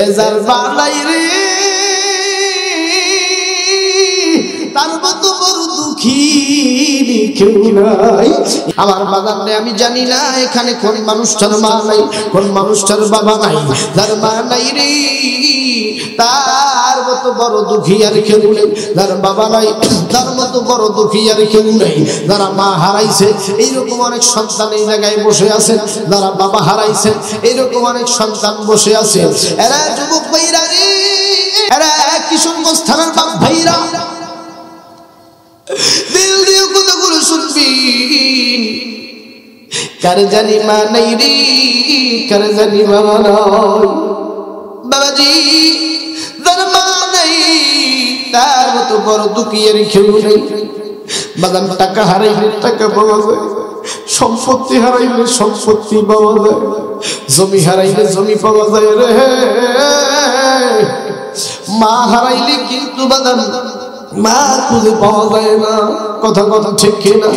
এ যার বানাই রে তার মতো বড় দুঃখী কেউ নাই। আমার বাগান নেই, আমি জানি না এখানে কোন মানুষটার মা নাই, কোন মানুষটার বাবা নাই। যার মা নাই রে তার মতো বড় দুঃখী আর কেউ নেই। যার বাবা নাই তার মতো বড় দুঃখী আর কেউ নেই। যারা মা হারাইছে এইরকম অনেক সন্তান এই জায়গায় বসে আছে, যারা বাবা হারাইছে এইরকম অনেক সন্তান বসে আছে। এরা যুবক ভাইরা রে, এরা কিশোরগঞ্জ থানার বাপ ভাইরা, দিল দিয়ে কথাগুলো শুনবি। কার জানি মা নাই রে, কার জানি বাবা নাই। বাবাজি যার মা নাই তার মতো বড় দুঃখী আর কেউ নেই। বাদাম টাকা হারাইলে টাকা পাওয়া যায়, সম্পত্তি হারাইলে সম্পত্তি পাওয়া যায়, জমি হারাইলে জমি পাওয়া যায় রে। মা হারাইলে কিন্তু বাদাম মা খুঁজে পাওয়া যায় না। কথা কথা ঠিক কিনা?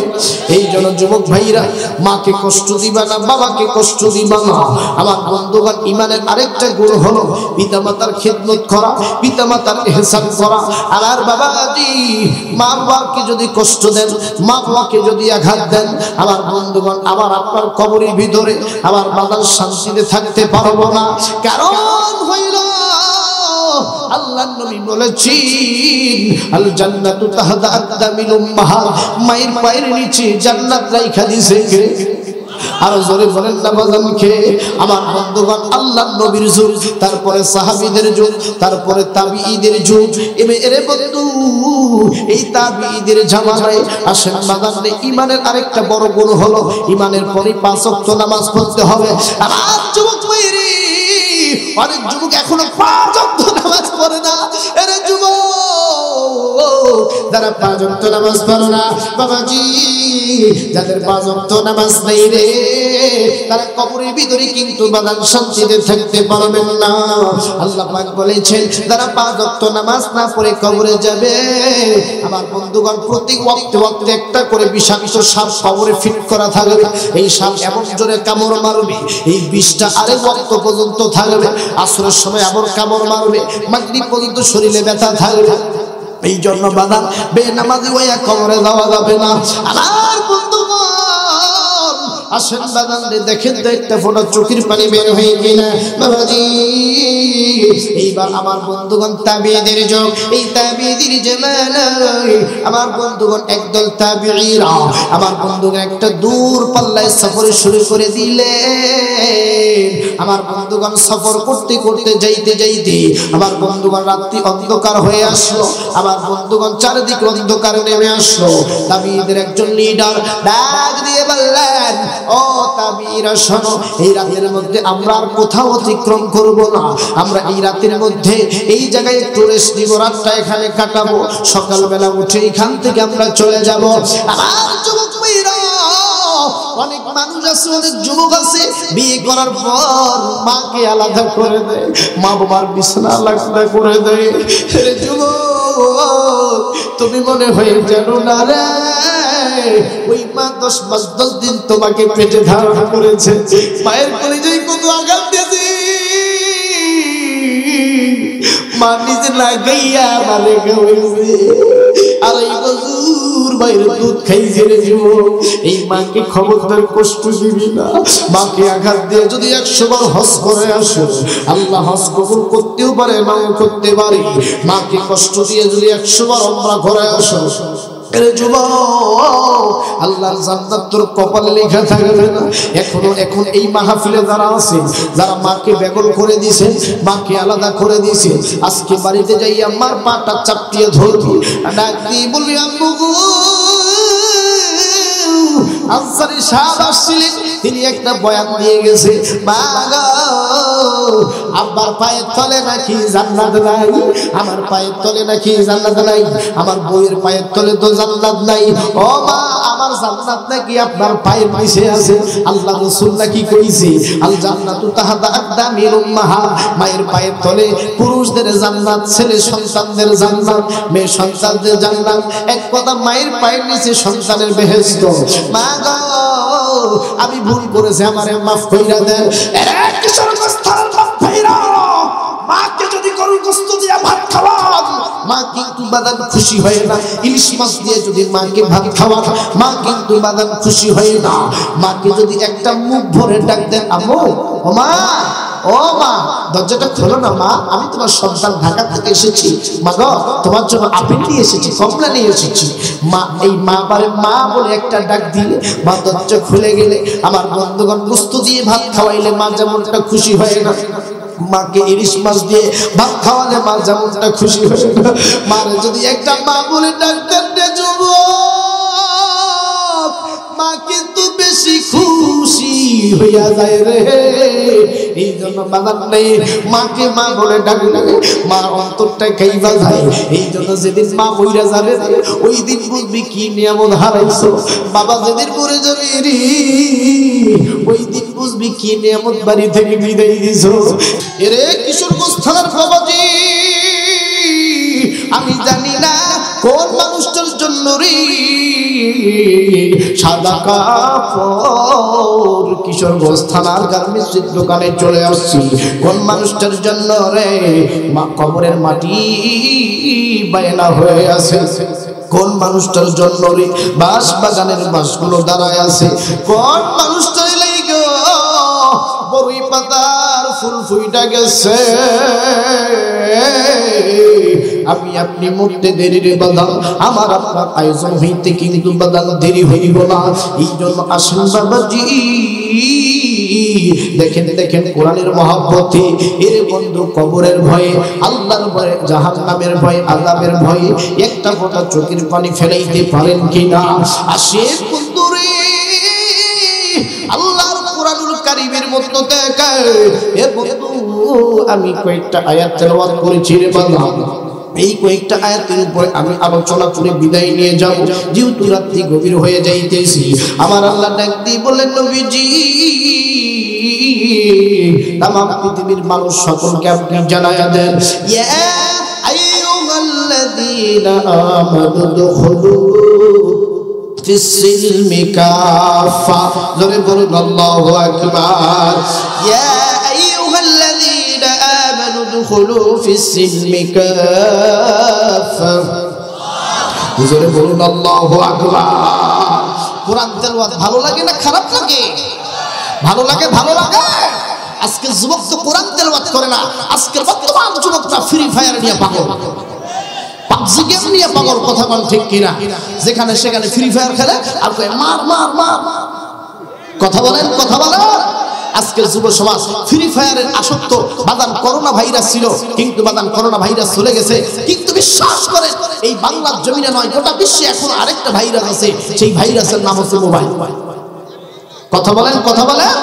এই জন্য যুবক ভাইরা মাকে কষ্ট দিবা না, বাবাকে কষ্ট দিবা না। আমার বন্ধুগণ, ইমানের আরেকটা গুণ হলো পিতামাতার খিদমত করা, পিতামাতার ইহসান করা। আর বাবাজি মা বাবাকে যদি কষ্ট দেন, মা বাবাকে যদি আঘাত দেন, আমার বন্ধুগণ আমার আপনার কবরের ভিতরে আমার বাবার শান্তিতে থাকতে পারবো না। কারণ হইল আল্লাহর নবী বলেছেন আল জান্নাতু তাহতা আকদামিল উম্মাহাত, মায়ের পায়ের নিচে জান্নাত রাইখা দিয়েছে কে? আরো জোরে বলেন না বাজানকে। আমার বন্ধুগণ আল্লাহর নবীর যুগ, তারপরে সাহাবীদের যুগ, তারপরে তাবিঈদের যুগ। এরে বন্ধু এই তাবিঈদের জামানায় আসেন বাজানে ইমানের আরেকটা বড় গুণ হলো ইমানের পরে 5 ওয়াক্ত নামাজ পড়তে হবে। আমার যুবক ভাইরে, অনেক যুবক এখনো 5 ওয়াক্ত নামাজ পড়ে না। এরে যুবক যারা 5 ওয়াক্ত নামাজ পড়ে না, বাবাজি যাদের 5 ওয়াক্ত নামাজ নেই রে, তারা কবরের ভিতরে কিন্তু বাগান শান্তিতে থাকতে পারবেন না। আল্লাহ পাক বলেছেন যারা 5 ওয়াক্ত নামাজ না পড়ে কবরে যাবে, আমার বন্ধুগণ প্রতি ওয়াক্তে ওয়াক্তে একটা করে বিষাক্ত সাপ কবরে ফিট করা থাকবে। এই সাপ এমন জোরে কামড় মারবে, এই বিষটা আরেক ওয়াক্ত পর্যন্ত থাকবে। আসরের সময় আবার কামড় মারবে, মাগরিব পর্যন্ত শরীরে ব্যথা থাকবে। এই জন্য বাদান বেনামাজি হইয়া কবরে যাওয়া যাবে না। আমার বন্ধুগণ আসেন বাদান দেখেন তো একটা ফোঁটা চোখের পানি বের হয়ে কিনা। বাবাজি এইবার আমার বন্ধুগণ তাবিঈদের যুগ, এই তাবিঈদের জামানায় আমার বন্ধুগণ একদল তাবিঈরা আমার বন্ধুগণ একটা দূর পাল্লায় সফর শুরু করে দিলেন। আমার বন্ধুগণ সফর করতে করতে যাইতে যাইতে আমার বন্ধুগণ রাত্রি অন্ধকার হয়ে আসলো। আমার বন্ধুগণ চারিদিকে অন্ধকার নেমে আসলো। তাবিঈদের একজন লিডার ডাক দিয়ে বললেন, ও তাবিঈরা শোনো, এই রাতের মধ্যে আমরা আর কোথাও অতিক্রম করব না। আমরা এই রাতের মধ্যে এই জায়গায় একটু রেস্ট নিব, রাতটা এখানে কাটাবো, সকালবেলা উঠে এখান থেকে আমরা চলে যাব। আমার যুবক ভাইরা, অনেক মানুষ আছে, অনেক যুবক আছে বিয়ে করার পর মাকে আলাদা করে দেয়, মা বাবার বিছানা আলাদা করে দেয়। রে যুবক তুমি মনে হয়ে জানো না রে, ওই মা 10 মাস 10 দিন তোমাকে পেটে ধারণ করেছে, মায়ের কলিজায় কত আঘাত দিয়েছে, মা নিজে না গাইয়া মানে গাইছে। আর এই বজুর বাইরে দুধ খাইছে রে যুবক, এই মাকে খবরদার কষ্ট দিবি না। মাকে আঘাত দিয়ে যদি 100 বার হজ করে আসো, আল্লাহ হজ কবুল করতেও পারে, নাও করতে পারে। মাকে কষ্ট দিয়ে যদি 100 বার উমরা করে আসো, এরে যুবক আল্লাহর জান্নাত তোর কপালে লেখা থাকবে না। এখন এই মাহফিলে যারা আছে, যারা মাকে বেগল করে দিয়েছে, মাকে আলাদা করে দিয়েছে, আজকে বাড়িতে যাই আমার পাটা চাপটিয়ে ধরবি, ডাক দিয়ে বলবি আম্মু গো। আনসারী সাহেব আসছিলেন, তিনি একটা বয়ান দিয়ে গেছে, মা গো আব্বার পায়ের তলে নাকি জান্নাত নাই, আমার পায়ের তলে নাকি জান্নাত নাই, আমার বউয়ের পায়ের তলে তো জান্নাত নাই। ও মা আমার জান্নাত নাকি আপনার পায়ের নিচে আছে। আল্লাহ রাসূল নাকি কইছে আল জান্নাতু তাহতা আকদামিল উম্মাহাত, মায়ের পায়ের তলে পুরুষদের জান্নাত, ছেলে সন্তানদের জান্নাত, মেয়ে সন্তানদের জান্নাত। এক কথা মায়ের পায়ের নিচে সন্তানের বেহেশত। মা গো আমি ভুল করেছি, আমারে মাফ কইরা দেন। এরা কিশোরগঞ্জ থানার বাপ ভাইরা, মা মা কিন্তু বাদান খুশি হয় না। ইলিশ মাছ দিয়ে যদি মাকে ভাত খাওয়া, মা কিন্তু বাদান খুশি হয় না। মাকে যদি একটা মুখ ভরে ডাক দেন, আম্মু, ও মা, ও মা, দরজাটা খোলো না মা, আমি তোমার সন্তান ঢাকা থেকে এসেছি, মা গো তোমার জন্য আপেল নিয়ে এসেছি, কমলা নিয়ে এসেছি। মা এই মা বারে মা বলে একটা ডাক দিলে মা দরজা খুলে গেলে, আমার বন্ধুগণ গোস্ত দিয়ে ভাত খাওয়াইলে মা যেমনটা খুশি হয় না, মাকে ইলিশ মাছ দিয়ে ভাত খাওয়ালে মা যেমনটা খুশি হয় না। মারে যদি একটা মা বলে ডাক দেন রে যুবক, মা কিন্তু বেশি খুশি হইয়া যায় রে। এই জন্য বাজার নেই মাকে মা বলে ডাকলে মা অন্তরটা খাইবা যায়। এই জন্য যেদিন মা বইরা যাবে ওই দিন বুঝবি কি নিয়ামত হারাইছো। বাবা যেদিন পড়ে যাবে রে ওই দিন বুঝবি কি নিয়ামত বাড়ি থেকে বিদায় দিছো। এরে কিশোরগঞ্জ থানার বাবাজি, আমি জানি না কোন মানুষটার জন্য রে সাদা কাপড় কিশোরগঞ্জ থানার গার্মেন্টসের দোকানে চলে আসছি। কোন মানুষটার জন্য রে মা কবরের মাটি বায়না হয়ে আছে। কোন মানুষটার জন্য রে বাঁশ বাগানের বাঁশগুলো দাঁড়ায় আছে। কোন মানুষটার লাগো বড়ই পাতার ফুল ফুইটা গেছে। আমি আপনি মরতে দেরি রে বাদাম, আমার আপনার আয়োজন হইতে কিন্তু বাদাম দেরি হইব না। এই জন্য আসুন বাবাজি, দেখেন দেখেন কোরআনের মহব্বতে এর বন্ধু কবরের ভয়ে, আল্লাহর ভয়ে, জাহান্নামের ভয়ে, আযাবের ভয়ে একটা ফোঁটা চোখের পানি ফেলাইতে পারেন কিনা? আসেন বন্ধু রে, আল্লাহর কোরআনুল কারীমের মধ্যে দেখা এ বন্ধু আমি কয়েকটা আয়াত তেলাওয়াত করেছি রে বাবা। এই কয়েকটা আয়াতের উপর আমি আলোচনা করে বিদায় নিয়ে যাব, যেহেতু রাত্রি গভীর হয়ে যাইতেছি। আমার আল্লাহ ডাক দিয়ে বললেন, নবীজি তামাম পৃথিবীর মানুষ সকলকে আপনি জানায়া দেন, ইয়া আইয়ুহাল্লাযীনা আমানু দুখুলু ফিস-সিলমি কাফা। জোরে বলুন আল্লাহু আকবার। ইয়া আইয়ুহাল্লাযীনা আমানু দুখুলু ফিস-সিলমি কাফা। জোরে বলুন আল্লাহু আকবার। কোরআন তেলাওয়াত ভালো লাগে না খারাপ লাগে? ভালো লাগে, ভালো লাগে। আজকে যুবক তো কোরআন তেলাওয়াত করে না, আজকের বর্তমান যুবকরা ফ্রি ফায়ার নিয়ে পাগল, পাবজি গেম নিয়ে পাগল। কথা বল ঠিক কিনা? যেখানে সেখানে ফ্রি ফায়ার খেলে আর মার মার মার। কথা বলেন, কথা বলেন। আজকের যুব সমাজ ফ্রি ফায়ারের আসক্ত। বাদান করোনা ভাইরাস ছিল, কিন্তু বাদান করোনা ভাইরাস চলে গেছে। কিন্তু বিশ্বাস করেন এই বাংলার জমিনে নয়, গোটা বিশ্বে এখন আরেকটা ভাইরাস আছে, সেই ভাইরাসের নাম হচ্ছে মোবাইল। কথা বলেন, কথা বলেন।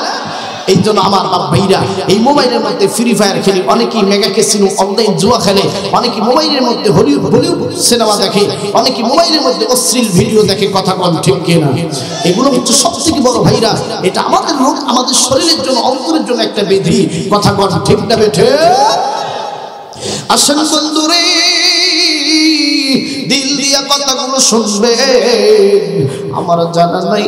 এই জন্য আমার বাপ ভাইরা এই মোবাইলের মধ্যে ফ্রি ফায়ার খেলে, অনেকেই মেগা ক্যাসিনো অনলাইন জুয়া খেলে, অনেকে মোবাইলের মধ্যে হলিউড সিনেমা দেখে, অনেকে মোবাইলের মধ্যে অশ্লীল ভিডিও দেখে। কথা বল ঠিক কিনা? এগুলো হচ্ছে সবথেকে বড় ভাইরা। এটা আমাদের রোগ, আমাদের শরীরের জন্য, অন্তরের জন্য একটা ব্যাধি। কথা বল ঠিক না বেঠে? আসেন বন্ধুরে, দিল দিয়া কথাগুলো শুনবে। আমার জানা নাই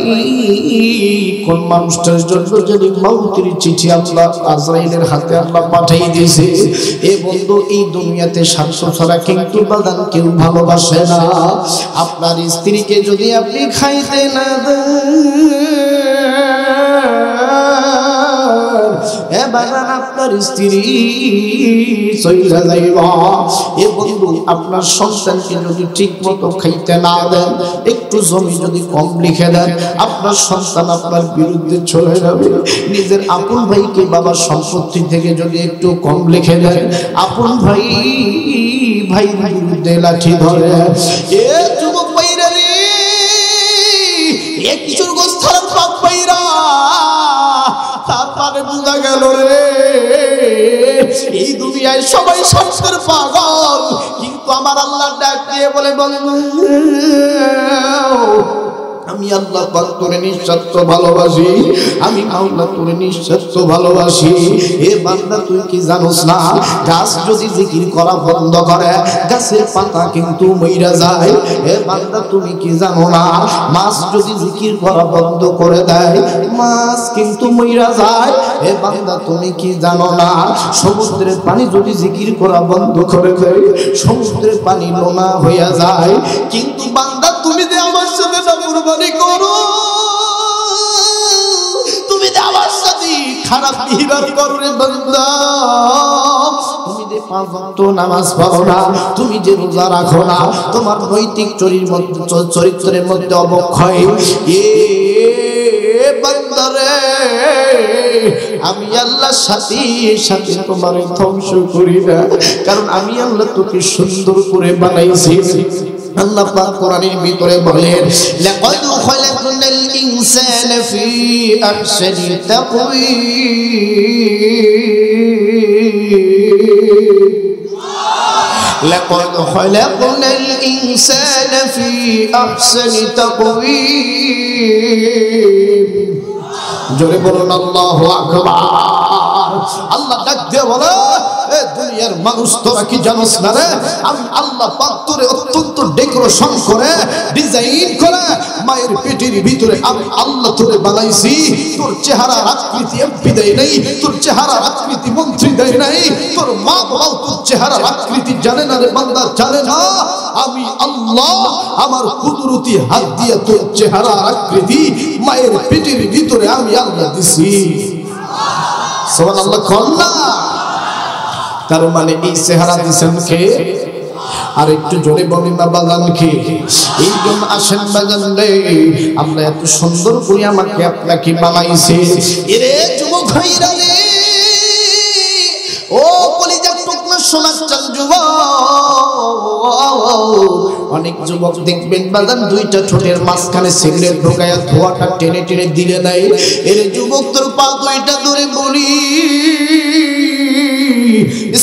কোন মানুষটার জন্য যদি মৌতের চিঠি আল্লাহ আজরাইলের হাতে আল্লাহ পাঠিয়ে দিয়েছে। এ বন্ধু, এই দুনিয়াতে স্বার্থ ছাড়া কিন্তু বাদান কেউ ভালোবাসে না। আপনার স্ত্রীকে যদি আপনি খাইতে না দেন, আপনার স্ত্রী চইলা যাইবা। এ বন্ধু, আপনার সন্তানকে যদি ঠিক মতো খাইতে না দেন, একটু জমি যদি কম লিখে দেন, আপনার সন্তান আপনার বিরুদ্ধে চলে যাবে। নিজের আপন ভাইকে বাবার সম্পত্তি থেকে যদি একটু কম লিখে দেন, আপন ভাই ভাইয়ের বিরুদ্ধে লাঠি ধরে। এ যুবক ভাইরা রে, এ কিশোরগঞ্জ থানার বাপ ভাইরা, তারপরে বুঝা গেল রে এই দুনিয়ায় সবাই স্বার্থের পাগল। কিন্তু আমার আল্লাহ ডাক দিয়ে বলে, আমি আল্লাহ পাক তোরে নিঃস্বার্থ ভালোবাসি, আমি আল্লাহ তোরে নিঃস্বার্থ ভালোবাসি। এ বান্দা তুই কি জানোস না, গাছ যদি জিকির করা বন্ধ করে গাছের পাতা কিন্তু মইরা যায়। এ বান্দা তুমি কি জানো না, মাছ যদি জিকির করা বন্ধ করে দেয় মাছ কিন্তু মইরা যায়। এ বান্দা তুমি কি জানো না, সমুদ্রের পানি যদি জিকির করা বন্ধ করে দেয় সমুদ্রের পানি নোনা হইয়া যায়। কিন্তু বান্দা তুমি যে আমার সাথে নাফরমানি করো, তুমি যে আমার সাথে খারাপ বিহেভিয়ার করো রে বান্দা, তুমি যে 5 ওয়াক্ত নামাজ পড়ো না, তুমি যে রোজা রাখো না, তোমার নৈতিক চরিত্রের মধ্যে অবক্ষয়, এ বান্দারে আমি আল্লাহর সাথে সাথে তোমার ধ্বংস করি না, কারণ আমি আল্লাহ তোকে সুন্দর করে বানাইছি। আল্লাহ পাক কোরআনের ভিতরে বলেন লাকাদ খালাকনাল ইনসানা ফি আহসানি তাকওয়িম, লাকাদ খালাকনাল ইনসানা ফি আহসানি তাকওয়িম। জোরে বলুন আল্লাহু আকবার। আল্লাহ ডাক দিয়ে বলে এ দুনিয়ার মানুষ তোরা কি জানোস না রে, আমি আল্লাহ পাক তোরে অত্যন্ত ডেকোরেশন করে ডিজাইন করে মায়ের পেটের ভিতরে আমি আল্লাহ তোরে বানাইছি। তোর চেহারা আকৃতি এমপি দেয় নাই, তোর চেহারা আকৃতি মন্ত্রী দেয় নাই, তোর মা বাবাও তোর চেহারা আকৃতি জানে না রে বান্দা, জানে না। আমি আল্লাহ আমার কুদরতি হাত দিয়ে তোর চেহারা আকৃতি মায়ের পেটের ভিতরে আমি আল্লাহ দিছি। সুবহানাল্লাহ কল্লা। তার মানে এই চেহারা দিছেন কে? আর একটু জোরে বলেন না বাজান কে? এই জন্য আসেন বাজান রে, আল্লাহ এত সুন্দর করে আমাকে আপনাকে বানাইছে। এরে যুবক ভাইরা রে, ও কলিজার টুকরা সোনার চাঁদ যুবক, অনেক যুবক দেখবেন বাজান দুইটা ঠোঁটের মাঝখানে সিগারেট ঢোকায়া ধোঁয়াটা টেনে টেনে দিলে নাই। এর যুবক তোর পা দুইটা ধরে বলি,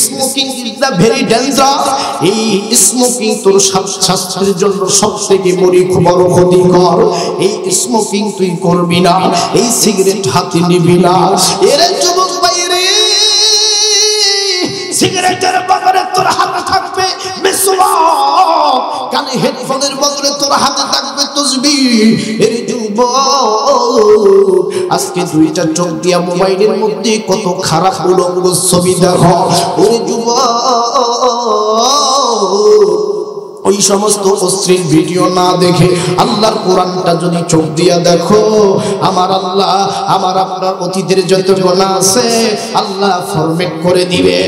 smoking is the very dangerous. এই স্মোকিং তোর স্বাস্থ্যের জন্য সবথেকে বড় ক্ষতিকর। এই স্মোকিং তুই করবি না, এই সিগারেট হাতে নিবি না। এর যুবক ভাই রে, সিগারেটের বদলে তোর হাতে থাকবে মিসওয়াক, কানে হেডফোনের বদলে তোর হাতে থাকবে তাসবিহ। এর যুবক আজকে দুইটা চোখ দিয়া মোবাইলের মধ্যে কত খারাপ উলঙ্গ ছবি দেখো। ওরে যুবক ওই সমস্ত অশ্লীল ভিডিও না দেখে আল্লাহর কোরআনটা যদি চোখ দিয়া দেখো, আমার আল্লাহ আমার আপনার অতীতের যত গুনাহ আছে আল্লাহ ফরমেট করে দিবে।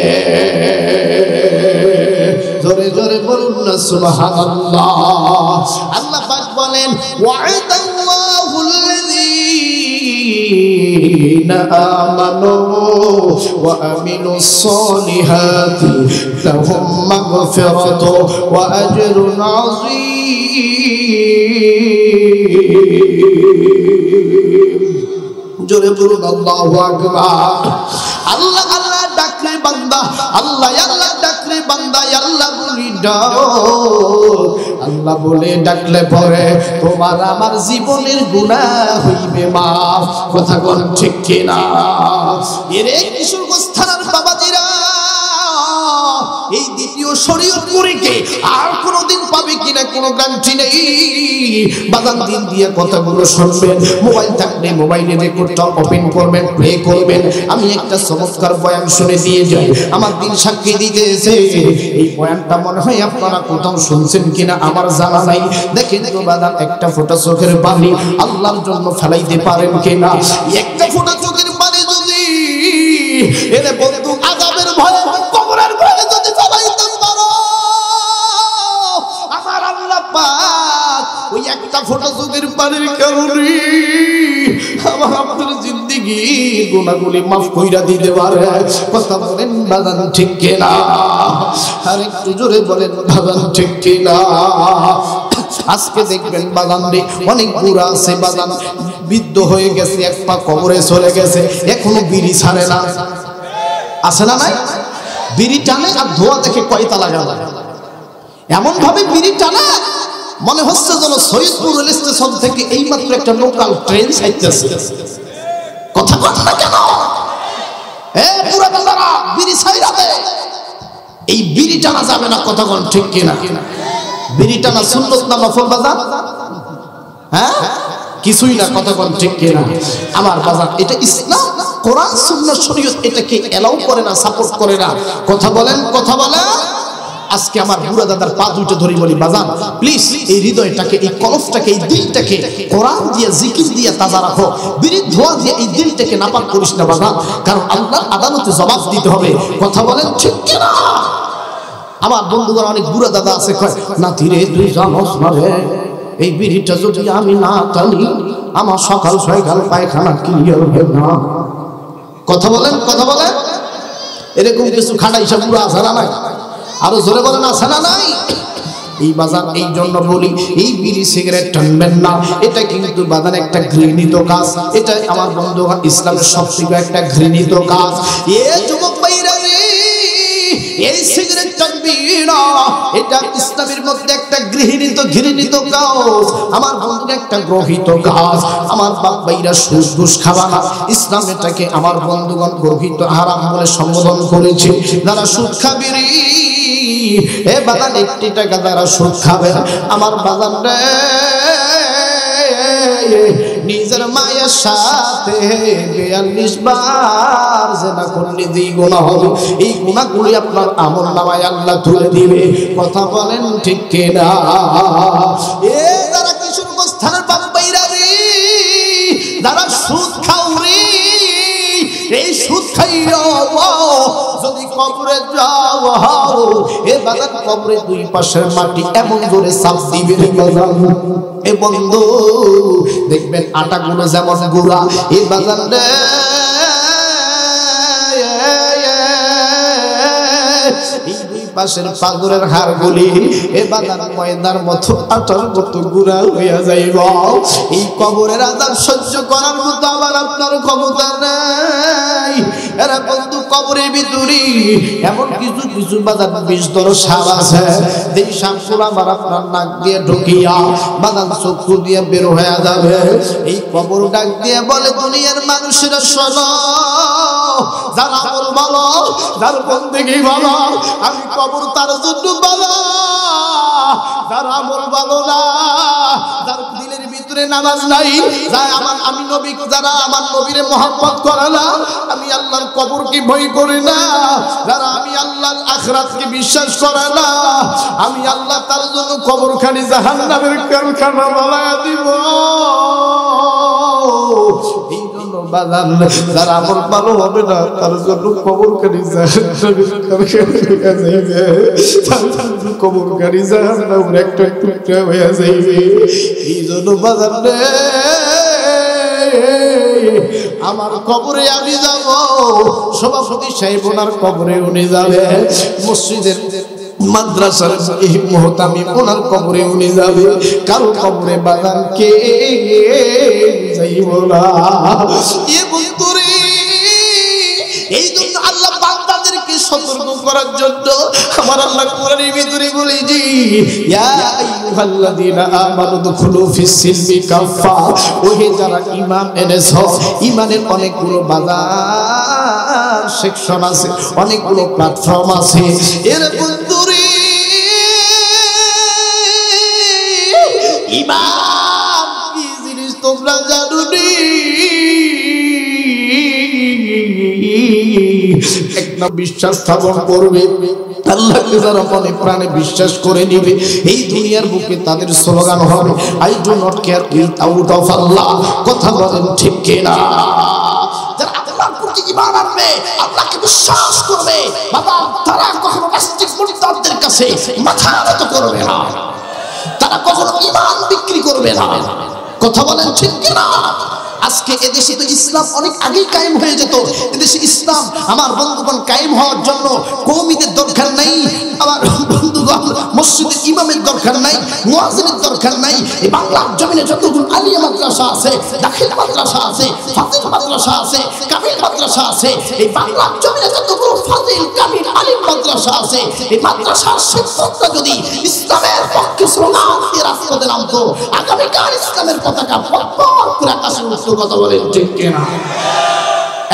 জোরে জোরে বলুন না সুবহানাল্লাহ। আল্লাহ পাক বলেন ওয়া'দাল্লাহুল লাযীনা আমানু ওয়া আমিলুস সালিহাতি লাহুম মাগফিরাতু ওয়া আজরুন আযীম। জোরে বলুন আল্লাহু আকবার। আল্লাহ আল্লাহ ডাকলে বান্দা, আল্লাহ আল্লাহ ডাকলে বান্দা আল্লাহ বলি ডাক। আল্লাহ বলে ডাকলে পরে তোমার আমার জীবনের গুনাহ হইবে মাফ। কথা কোন ঠিক কি না? এরে কিশোরগঞ্জ থানার বাবাজিরা, এই দ্বিতীয় শরীয়তপুরীকে আর কোনদিন পাবে কিনা কোনো গ্যারান্টি নেই। বাদাম দিন দিয়ে কথাগুলো শুনবেন, মোবাইল থাকলে মোবাইলে রেকর্ডটা ওপেন করবেন, প্লে করবেন। আমি একটা চমৎকার বয়ান শুনে দিয়ে যাই, আমার দিন সাক্ষী দিতেছে। এই বয়ানটা মনে হয় আপনারা কোথাও শুনছেন কিনা আমার জানা নাই। দেখেন তো বাদাম একটা ফোঁটা চোখের পানি আল্লাহর জন্য ফেলাইতে পারেন কিনা? একটা ফোঁটা চোখের পানি যদি এরে বন্ধু আযাবের ভয়ে কবরের ভয়ে যদি ফেলাইতে পারো, আমার আল্লাহ পাক ওই একটা ফোঁটা চোখের পানির কারণে আমার আপনার জিন্দেগি গুনাহগুলি মাফ কইরা দিতে পারে। কথা বলেন বাজান ঠিক কিনা? আর একটু জোরে বলেন বাজান ঠিক কিনা? আজকে দেখবেন বাজান রে অনেক বুড়া আছে বাজান, বৃদ্ধ হয়ে গেছে, এক পা কবরে চলে গেছে, এখনো বিড়ি ছাড়ে না। আছে না নাই? বিড়ি টানে আর ধোয়া দেখে কয়তা লাগা, এমন ভাবে বিড়ি টানে মনে হচ্ছে যেন সৈয়দপুর রেল স্টেশন থেকে এইমাত্র একটা লোকাল ট্রেন ছাইতেছে। কথা বল না কেন? পুরা বাজারা বিড়ি ছাইরা দে, এই বিড়ি টানা যাবে না। কথা বল ঠিক কিনা? বিড়ি টানা সুন্নত না নফল বাজার? হ্যাঁ, কিছুই না। কথা বল ঠিক কিনা? আমার বাজার, এটা ইসলাম, কোরআন সুন্নাহ শরীয়ত এটাকে এলাও করে না, সাপোর্ট করে না। কথা বলেন, কথা বলেন। আজকে আমার বুড়া দাদার পা দুইটা ধরে বলি, বাজান প্লিজ এই হৃদয়টাকে, এই কলফটাকে, এই দিলটাকে কোরআন দিয়ে, জিকির দিয়ে তাজা রাখো। বিড়ির ধোঁয়া দিয়ে এই দিলটাকে নাপাক করিস না বাজান, কারণ আল্লাহর আদালতে জবাব দিতে হবে। কথা বলেন ঠিক কিনা? আমার বন্ধুরা অনেক বুড়া দাদা আছে, কয় নাতি রে তুই জানোস না রে, এই বিড়িটা যদি আমি না টানি আমার সকাল সকাল পায়খানা ক্লিয়ার হবে না। কথা বলেন, কথা বলেন। এরকম কিছু খাটাই সব বুড়া আছে না নাই? আরো জোরে বলেন আছে না নাই? এই বাজার, এই জন্য বলি এই বিড়ি সিগারেট টানবেন না। এটা কিন্তু বাজার একটা ঘৃণিত কাজ। এটা আমার বন্ধু ইসলামের সবথেকে একটা ঘৃণিত কাজ। এ যুবক ভাইরা রে, এই সিগারেট টানবি না, এটা ইসলামের মধ্যে একটা ঘৃণিত কাজ। আমার বন্ধু একটা গ্রহিত কাজ। আমার বাপ ভাইরা সুদ ঘুষ খাওয়া না, ইসলাম এটাকে আমার বন্ধুগণ গ্রহিত হারাম বলে সম্বোধন করেছে। যারা সুদ খাবি রে, এ বাগান একটি টাকা যারা সুদ খাবে, আমার বাগান রে নিজের মায়ের সাথে 42 বার জেনা করলে যেই গুনাহ হবে, এই গুনাহগুলি আপনার আমলনামায় আল্লাহ তুলে দিবে। কথা বলেন ঠিক কিনা? এ যারা কিশোরগঞ্জ থানার বাপ ভাইরা রে, যারা সুদ খাও রে, এই সুদ খাইয়া যদি কবরে যাও, এ বাগান কবরে দুই পাশের মাটি এমন জোরে চাপ দিবে রে বাগান। এ বন্ধু দেখবেন আটা গুলো যেমন গুড়া, এ বাগান রে এই দুই পাশের পাগরের হাড়গুলি এ বাগান ময়দার মতো আটার মতো গুড়া হইয়া যাইব। এই কবরের আযাব সহ্য করার মতো আমার আপনার ক্ষমতা নাই। এরা বন্ধু কবরের ভিতরে এমন কিছু বাজার বিষধর সাপ আছে, যেই সাপগুলো আমার আপনার নাক দিয়ে ঢুকিয়া বাগান চক্ষু দিয়ে বের হয়ে যাবে। এই কবর ডাক দিয়ে বলে, দুনিয়ার মানুষেরা শোনো, যার আমল ভালো, যার বন্দেগী ভালো, আমি কবর তার জন্য ভালো। যার আমল ভালো না, যার দিলের ভিতরে নামাজ নাই, আমি নবী, যারা আমার নবীরে মহব্বত করে না, আমি আল্লাহর কবরকে ভয় করি না, যারা আমি আল্লাহর আখিরাতকে বিশ্বাস করে না, আমি আল্লাহ তার জন্য কবরখানি জাহান্নামের কারখানা বানায়া দিব। এই জন্য বাজান, যারা আমল ভালো হবে না তার জন্য কবরখানি জাহান্নামের কারখানা যাইবে, তার জন্য কবরখানি জাহান্নামের একটা টুকরা হয়ে যাইবে। এই জন্য বাজান রে, আমার কবরে আমি যাব, সভাপতি সাহেব ওনার কবরে উনি যাবে, মসজিদের মাদ্রাসার মুহতামিম ওনার কবরে উনি যাবে, কারো কবরে বাগান কে যাইব না। এ বন্ধুরে, এই জন্য আল্লাহ বান্দাদেরকে সতর্ক করার জন্য আমার আল্লাহ কোরআনের ভিতরে বলেছি, ইয়া আইয়ুহাল্লাযীনা আমানু দুখুলু ফিস সিলমি কাফা। ওহে যারা ঈমান এনেছো, ঈমানের অনেকগুলো বাজার সেকশন আছে, অনেকগুলো প্ল্যাটফর্ম আছে। এর বন্ধুরে, ঈমান কি জিনিস তোমরা জানো নি? একটা বিশ্বাস স্থাপন করবে, আল্লাহকে যারা মনে প্রাণে বিশ্বাস করে নিবে, এই দুনিয়ার বুকে তাদের স্লোগান হবে, I do not care without of Allah. কথা বলেন ঠিক কিনা? যারা আল্লাহর প্রতি ঈমান আনবে, আল্লাহকে বিশ্বাস করবে, বাবা তারা কখনো নাস্তিক মুরতাদদের কাছে মাথা নত করবে না, তারা কখনো ঈমান বিক্রি করবে না। কথা বলেন ঠিক কিনা? আজকে এদেশে তো ইসলাম অনেক আগেই কায়েম হয়ে যেত। এদেশে ইসলাম আমার বন্ধুগণ কায়েম হওয়ার জন্য কওমিদের দরকার নাই, আমার বন্ধুগণ মসজিদের ইমামের দরকার দরকার নাই, মুয়াজ্জিনের দরকার নাই। এই বাংলার জমিনে যতগুলো আলিয়া মাদ্রাসা আছে, দাখিল মাদ্রাসা আছে, ফাজিল মাদ্রাসা আছে, কামিল মাদ্রাসা আছে, এই বাংলার জমিনে যতগুলো ফাজিল কামিল আলিম মাদ্রাসা আছে, এই মাদ্রাসার শিক্ষকরা যদি ইসলামের পক্ষে স্লোগান দিয়ে রাজপথে নামতো, আগামীকাল ইসলামের পতাকা পথ করে আকাশে উঠতো। কথা বলেন ঠিক কিনা?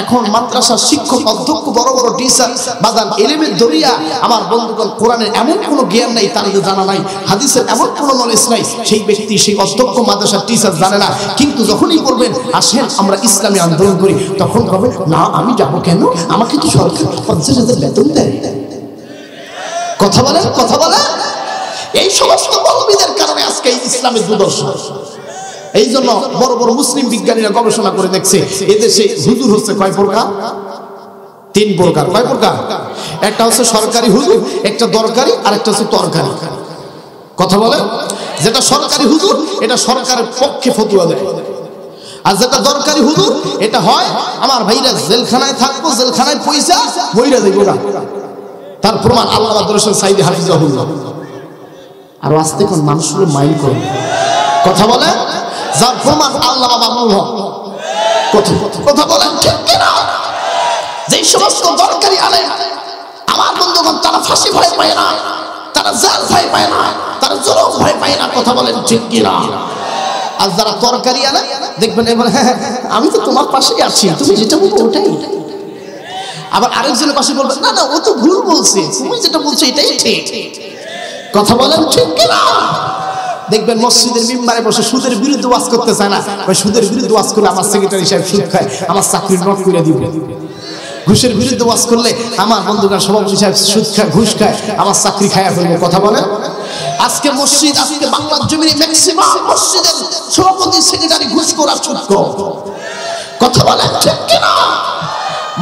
এখন মাদ্রাসার শিক্ষক অধ্যক্ষ বড় বড় টিচার বাদান এলেমের দরিয়া, আমার বন্ধুগণ কোরআনের এমন কোনো জ্ঞান নাই তার জানা নাই, হাদিসের এমন কোনো নলেজ নাই, সেই ব্যক্তি সেই অধ্যক্ষ মাদ্রাসার টিচার জানে না। কিন্তু যখনই বলবেন আসেন আমরা ইসলামী আন্দোলন করি, তখন হবে না আমি যাবো কেন, আমাকে তো সরকার 50,000 বেতন দেয়। কথা বলেন, কথা বলেন। এই সমস্ত মৌলবীদের কারণে আজকে ইসলামের দুর্দশা। এই জন্য বড় বড় মুসলিম বিজ্ঞানীরা গবেষণা করে দেখছে এদেশে হুজুর হচ্ছে কয় প্রকার? 3 প্রকার। কয় প্রকার? একটা হচ্ছে সরকারি হুজুর, একটা দরকারি, আর একটা হচ্ছে তরকারি। কথা বলে, যেটা সরকারি হুজুর এটা সরকারের পক্ষে ফতোয়া দেয়, আর যেটা দরকারি হুজুর এটা হয় আমার ভাইরা জেলখানায় থাকবো, জেলখানায় পয়সা বইরা দেবো না। তার প্রমাণ আল্লাহ মাদ্রাসা সাইদি হাফিজাহুল্লাহ। আর আস্তে কোন মানুষগুলো মাইন্ড করবে। কথা বলে, যার প্রমাণ আল্লাহ বাবা নূহ। কথা বলেন ঠিক কিনা? যেই সমস্ত দরকারি আলেম আমার বন্ধুগণ তারা ফাঁসি ভয় পায় না, তারা জেল ভয় পায় না, তারা জুলুম ভয় পায় না। কথা বলেন ঠিক কিনা? আর যারা তরকারি আলেম দেখবেন এবার হ্যাঁ আমি তো তোমার পাশেই আছি, তুমি যেটা বলছো ওটাই। আবার আরেকজনের পাশে বলবে না না ও তো ভুল বলছে, তুমি যেটা বলছো এটাই ঠিক। কথা বলেন ঠিক কিনা? দেখবেন মসজিদের মিম্বারে বসে সুদের বিরুদ্ধে ওয়াজ করতে চায় না, ওই সুদের বিরুদ্ধে ওয়াজ করলে আমার সেক্রেটারি সাহেব সুদ খায়, আমার চাকরি নট করে দিবে। ঘুষের বিরুদ্ধে ওয়াজ করলে আমার বন্ধুগণ সভাপতি সাহেব সুদ খায়, ঘুষ খায়, আমার চাকরি খায়া ফেলবে। কথা বলেন। আজকে মসজিদ, আজকে বাংলার জমিনে ম্যাক্সিমাম মসজিদের সভাপতি সেক্রেটারি ঘুষ করা ছুটক। কথা বলেন ঠিক কিনা?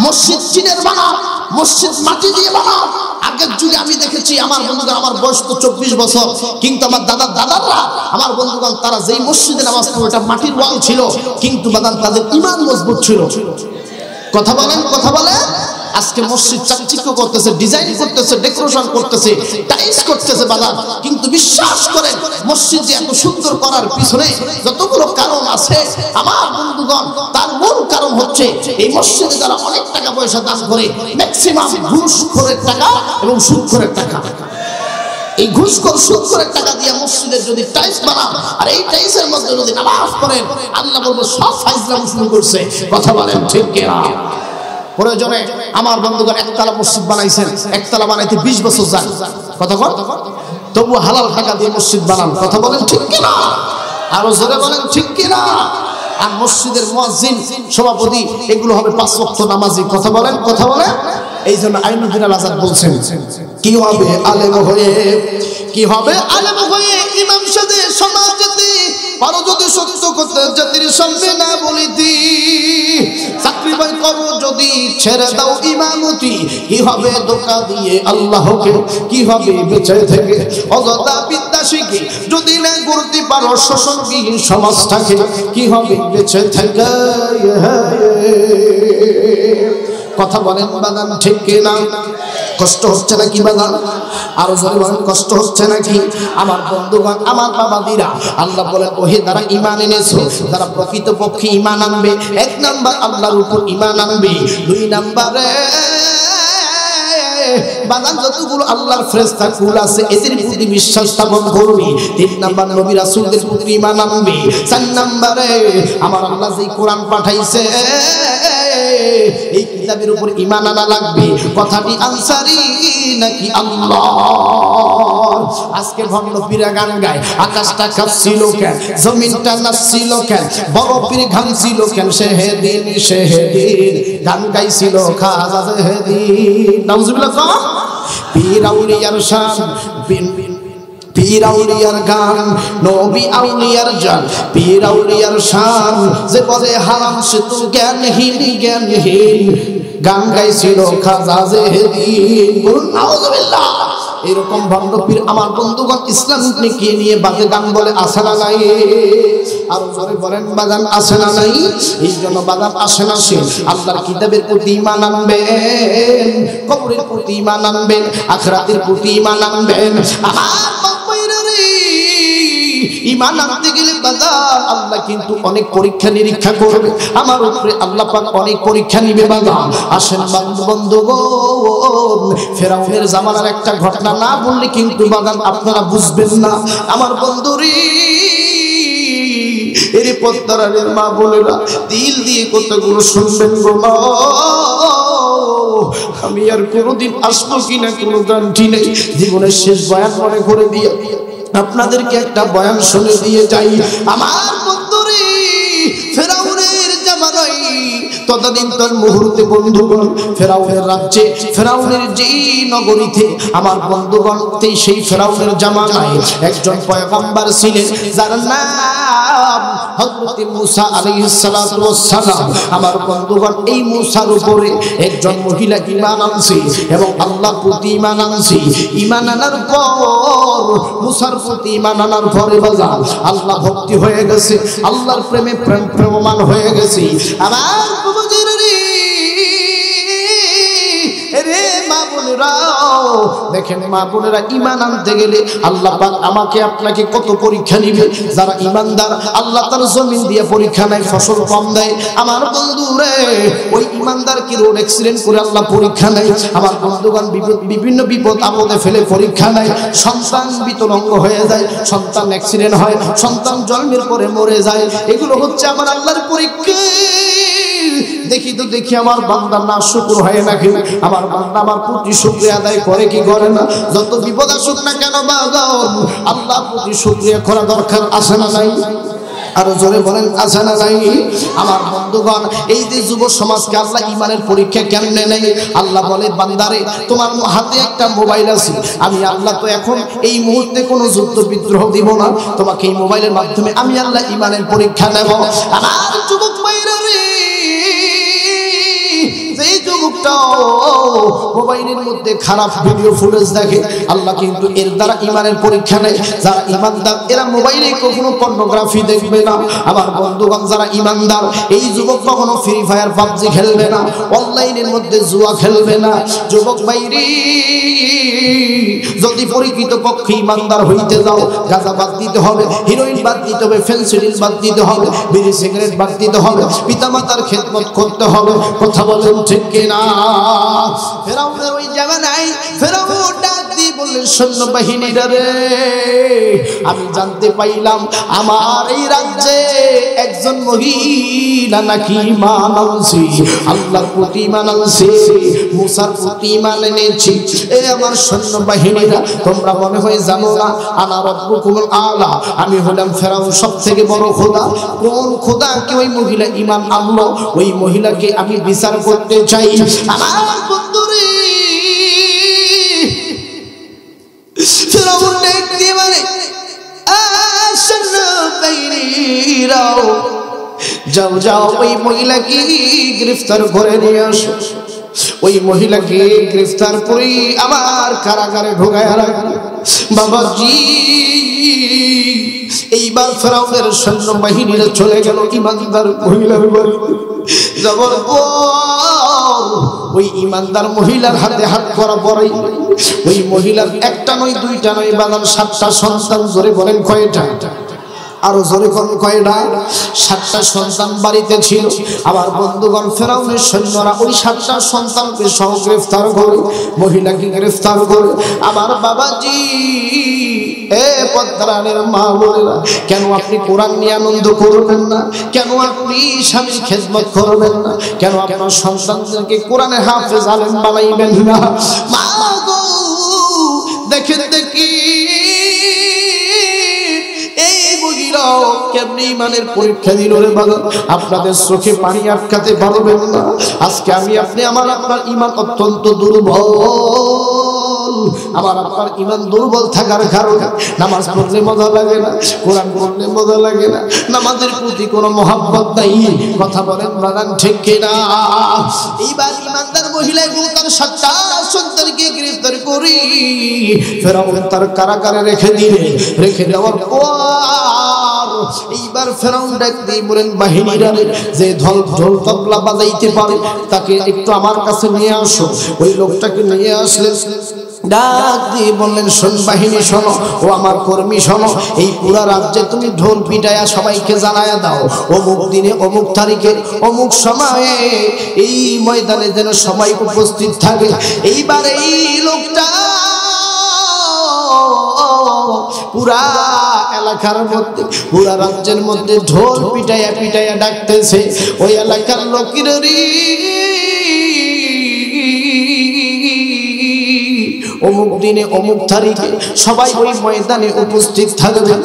মসজিদ চিনের বানাও, মসজিদ মাটি দিয়ে বানাও। আগের যুগে আমি দেখেছি আমার বন্ধুগণ, আমার বয়স তো 24 বছর, কিন্তু আমার দাদারা আমার বন্ধুগণ তারা যেই মসজিদে নামাজ পড়ে ওটা মাটির ওয়াল ছিল, কিন্তু বাদান তাদের ঈমান মজবুত ছিল। কথা বলেন, কথা বলেন। আজকে মসজিদ চাকচিক্য করতেছে, ডিজাইন করতেছে, ডেকোরেশন করতেছে, টাইলস করতেছে বাদান, কিন্তু বিশ্বাস করেন মসজিদ যে এত সুন্দর করার পিছনে যতগুলো কারণ আছে আমার বন্ধুগণ, তার মূল কারণ হচ্ছে এই মসজিদে যারা অনেক টাকা পয়সা দান করে, ম্যাক্সিমাম ঘুষখোরের টাকা এবং সুদখোরের টাকা। এই ঘুষখোর সুদখোরের টাকা দিয়ে মসজিদের যদি টাইলস বানান আর এই টাইলসের মধ্যে যদি নামাজ পড়েন, আল্লাহ বলবে সব ফাইজলাম শুরু করছে। কথা বলেন ঠিক কিনা? প্রয়োজনে আমার বন্ধুগণ একতলা মসজিদ বানাইছেন, একতলা বানাইতে 20 বছর যায়। কথা বল, তবু হালাল টাকা দিয়ে মসজিদ বানান। কথা বলেন ঠিক কিনা? আরো জোরে বলেন ঠিক কিনা? আর মসজিদের মুয়াজ্জিন, সভাপতি এগুলো হবে 5 ওয়াক্ত নামাজি। কথা বলেন, কথা বলেন। এই জন্য আইনুদ্দিন আল আজাদ বলছেন কি হবে আলেম হয়ে, কি হবে আলেম হয়ে ইমাম সাজে সমাজেতে, পারো যদি সত্য কথা জাতির সামনে না বলিতি, চাকরি বাই করো যদি ছেড়ে দাও ইমামতি, কি হবে ধোঁকা দিয়ে আল্লাহকে, কি হবে বেঁচে থেকে অযথা বিদ্যা শিখে যদি না করতে পারো শোষণবিহীন সমাজটাকে, কি হবে বেঁচে থেকে। কথা বলেন বাদান ঠিক কিনা? কষ্ট হচ্ছে নাকি বাদান? আরো জোরে বলেন কষ্ট হচ্ছে নাকি? আমার বন্ধুগণ, আমার বাবাদিরা, আল্লাহ বলেন ওহে যারা ঈমান এনেছো, যারা প্রকৃতপক্ষে ঈমান আনবে, 1 নাম্বার আল্লাহর উপর ঈমান আনবে, 2 নাম্বারে বাদান যতগুলো আল্লাহর ফেরেশতা কুল আছে এদের প্রতি বিশ্বাস স্থাপন করবে, 3 নাম্বার নবী রাসূলদের প্রতি ঈমান আনবে, 4 নাম্বারে আমার আল্লাহ যেই কোরআন পাঠাইছে এই কিতাবের উপর ঈমান আনা লাগবে। কথাটি আনসারি নাকি আল্লাহ? আজকে ভণ্ড পীরা গান গায়, আকাশটা কাঁপছিল কেন, জমিনটা নাচছিল কেন, বরফের ঘামছিল কেন, সেহেদিন সেহেদিন গান গাইছিল খাজা সেহেদিন। নাউজুবিল্লাহ। পীর আউলিয়ার শান, পীর আউলিয়ার গান, নবী আউলিয়ার জান, পীর আউলিয়ার শান, যে বলে হারাম সে তো জ্ঞানহীন, জ্ঞানহীন গান গাইছিল খাজা সেহেদিন। বলুন নাউজুবিল্লাহ। এরকম ভণ্ড পীর আমার বন্ধুগণ ইসলামকে নিয়ে বাজে গান বলে, আসে না নাই? আর জোরে বলেন বাজান আসে না নাই? এই জন্য বাজান আসে না সে আল্লাহর কিতাবের প্রতি ঈমান আনবেন, কবরের প্রতি ঈমান আনবেন, আখিরাতের প্রতি ঈমান আনবেন। আমার বাবাইরা রে ঈমান আনতে গেলে বাজার আল্লাহ কিন্তু অনেক পরীক্ষা নিরীক্ষা করবে, আমার উপরে আল্লাহ পাক অনেক পরীক্ষা নিবে বাজার। আসেন বন্ধুগণ, ফেরাউনের জামানার একটা ঘটনা না বললে কিন্তু বাজার আপনারা বুঝবেন না আমার বন্ধুরে। এর পদ্মারানের মা বোনেরা দিল দিয়ে কতগুলো শুনবেন গো মা। আমি আর কোনোদিন আসবো কিনা কোনো গ্যারান্টি নেই, জীবনের শেষ বয়ান মনে করে দিয়ে আপনাদেরকে একটা বয়ান শুনে দিয়ে যাই আমার বন্ধুরে। ফেরাউনের জামানায় ততদিন তোর মুহূর্তে বন্ধুগণ ফেরাউনের রাজ্যে ফেরাউনের যেই নগরীতে আমার বন্ধুগণ সেই ফেরাউনের জামানায় একজন পয়গম্বর ছিলেন যার নাম হযরত মূসা আলাইহিস সালাতু ওয়াস সালাম। আমার বন্ধুগণ এই মূসার উপরে একজন মহিলা ঈমান আনছে এবং আল্লাহর প্রতি ঈমান আনছে। ঈমান আনার পর মূসার প্রতি ঈমান আনার পরে বাজার আল্লাহ ভক্তি হয়ে গেছে, আল্লাহর প্রেমে প্রেমমান হয়ে গেছে। আমার বুঝির রে মা বোনেরা, দেখেন মা বোনেরা ঈমান আনতে গেলে আল্লাহ পাক আমাকে আপনাকে কত পরীক্ষা নিবে। যারা ঈমানদার আল্লাহ তার জমিন দিয়ে পরীক্ষা নেয়, ফসল কম দেয়। আমার বন্ধুরে ওই ঈমানদারকে রোড অ্যাক্সিডেন্ট করে আল্লাহ পরীক্ষা নেয়। আমার বন্ধুগণ বিভিন্ন বিপদ আপদে ফেলে পরীক্ষা নেয়। সন্তান বিতরঙ্গ হয়ে যায়, সন্তান অ্যাক্সিডেন্ট হয়, সন্তান জন্মের পরে মরে যায়। এগুলো হচ্ছে আমার আল্লাহর পরীক্ষা। দেখি তো দেখি আমার বান্দা না শুকর হয় নাকি, আমার বান্দা আমার প্রতি শুকরিয়া আদায় করে কি করে না। যত বিপদ আসুক না কেন বাগান আল্লাহ প্রতি শুকরিয়া করা দরকার আছে না নাই? আরো জোরে বলেন আছে না নাই? আমার বন্ধুগণ এই যে যুব সমাজকে আল্লাহ ঈমানের পরীক্ষা কেমনে নেই? আল্লাহ বলে বান্দারে তোমার হাতে একটা মোবাইল আছে, আমি আল্লাহ তো এখন এই মুহূর্তে কোনো যুদ্ধ বিদ্রোহ দিব না, তোমাকে এই মোবাইলের মাধ্যমে আমি আল্লাহ ঈমানের পরীক্ষা নেব। আমার যুবক ভাইরা রে, যেই যুবকটা মোবাইলের মধ্যে খারাপ ভিডিও ফুটেজ দেখে আল্লাহ কিন্তু এর দ্বারা ঈমানের পরীক্ষা নেয়। যারা ঈমানদার এরা মোবাইলে কখনো পর্নোগ্রাফি দেখবে না। আমার বন্ধুগণ যারা ঈমানদার এই যুবক কখনো ফ্রি ফায়ার পাবজি খেলবে না, অনলাইনের মধ্যে জুয়া খেলবে না। যুবক ভাইরে যদি পরিচিত পক্ষে ঈমানদার হইতে যাও গাঁজা বাদ দিতে হবে, হিরোইন বাদ দিতে হবে, ফেন্সিডিল বাদ দিতে হবে, বিড়ি সিগারেট বাদ দিতে হবে, পিতামাতার খেদমত করতে হবে। কথা বলেন ঠিক কিনা? ফেরাউনের ওই জামানায় ফেরাউন ডাক দিয়ে বললেন সৈন্যবাহিনীরা রে, আমি জানতে পাইলাম আমার এই রাজ্যে একজন মহিলা নাকি ঈমান আনছে, আল্লাহর প্রতি ঈমান আনছে, মূসার প্রতি ঈমান এনেছে। এই আমার সৈন্যবাহিনীরা তোমরা মনে হয় জানো না আনা রাব্বুকুমুল আলা, আমি হলাম ফেরাউন সবথেকে বড় খোদা। কোন খোদাকে ওই মহিলা ঈমান আনলো ওই মহিলাকে আমি বিচার করতে চাই। আমার বন্ধুরে ফেরাউন দেখতে মানে সৈন্যবাহিনীরাও যাও যাও ওই মহিলাকে গ্রেফতার করে নিয়ে আসো। ওই মহিলাকে গ্রেফতার করে আবার কারাগারে ঢোকায় রাখলো। বাবাজি এইবার ফেরাউনের সৈন্যবাহিনীরা চলে গেল ঈমানদার মহিলার বাড়িতে যাবার পর ওই ঈমানদার মহিলার হাতে হাত করা পড়াই ওই মহিলার একটা নয় দুইটা নয় বাগান 7টা সন্তান। জোরে বলেন কয়টা? আরো জোরে কোন কয়টা? 7টা সন্তান বাড়িতে ছিল। আমার বন্ধুগণ ফেরাউনের সৈন্যরা ওই 7টা সন্তানকে সহ গ্রেফতার করে, মহিলাকে গ্রেফতার করে। আমার বাবাজি এ পদ্মারানের মা বোনেরা, কেন আপনি কোরআন নিয়ে আনন্দ করবেন না? কেন আপনি স্বামীর খেদমত করবেন না? কেন আপনার সন্তানদেরকে কোরআনের হাফেজ আলেম বানাইবেন না? মা গো দেখেন দেখি এই মহিলা কেমনি ঈমানের পরীক্ষা দিল রে বাবা। আপনাদের চোখে পানি আটকাতে পারবেন না। আজকে আমি আপনি আপনার ঈমান অত্যন্ত দুর্বল। আমার আপনার ঈমান দুর্বল থাকার কারণে নামাজ পড়লে মজা লাগে না, কোরআন পড়লে মজা লাগে না, নামাজের প্রতি কোনো মহব্বত নাই। কথা বলেন বাগান ঠিক কিনা? এইবার ঈমানদার মহিলায় তার 7টা সন্তানকে গ্রেফতার করি ফেরাউন তার কারাগারে রেখে দিলে। রেখে দেওয়ার পর এইবার ফেরাউন ডাক দিয়ে বলেন বাহিনীরা যে ঢোল তবলা বাজাইতে পারে তাকে একটু আমার কাছে নিয়ে আসো। ওই লোকটাকে নিয়ে আসলেন। ডাক দিয়ে বললেন, শোন বাহিনী শোনো, ও আমার কর্মী শোনো, এই পুরা রাজ্যে তুমি ঢোল পিটায়া সবাইকে জানায়া দাও অমুক দিনে অমুক তারিখে অমুক সময়ে এই ময়দানে যেন সবাই উপস্থিত থাকে। এইবার এই লোকটা পুরা এলাকার মধ্যে, পুরা রাজ্যের মধ্যে ঢোল পিটায়া পিটায়া ডাকতেছে, ওই এলাকার লোকের অমুক দিনে অমুক তারিখে সবাই ওই ময়দানে উপস্থিত থাকবেন।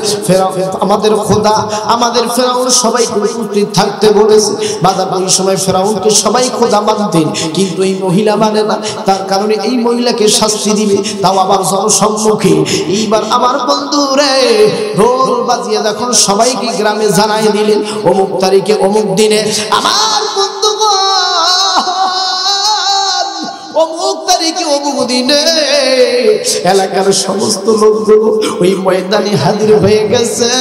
আমাদের খোদা, আমাদের ফেরাউন সবাই উপস্থিত থাকতে বলেছে। বাজার ওই সময় ফেরাউনকে সবাই খোদা মানতেন, কিন্তু এই মহিলা মানে না। তার কারণে এই মহিলাকে শাস্তি দিবে, তাও আবার জনসম্মুখে। এইবার আমার বন্ধু রে ঢোল বাজিয়ে যখন সবাইকে গ্রামে জানাই দিলেন অমুক তারিখে অমুক দিনে আমার বন্ধু অমুক তারিখে অমুক দিনে এলাকার সমস্ত লোকগুলো ওই ময়দানে হাজির হয়ে গেছে।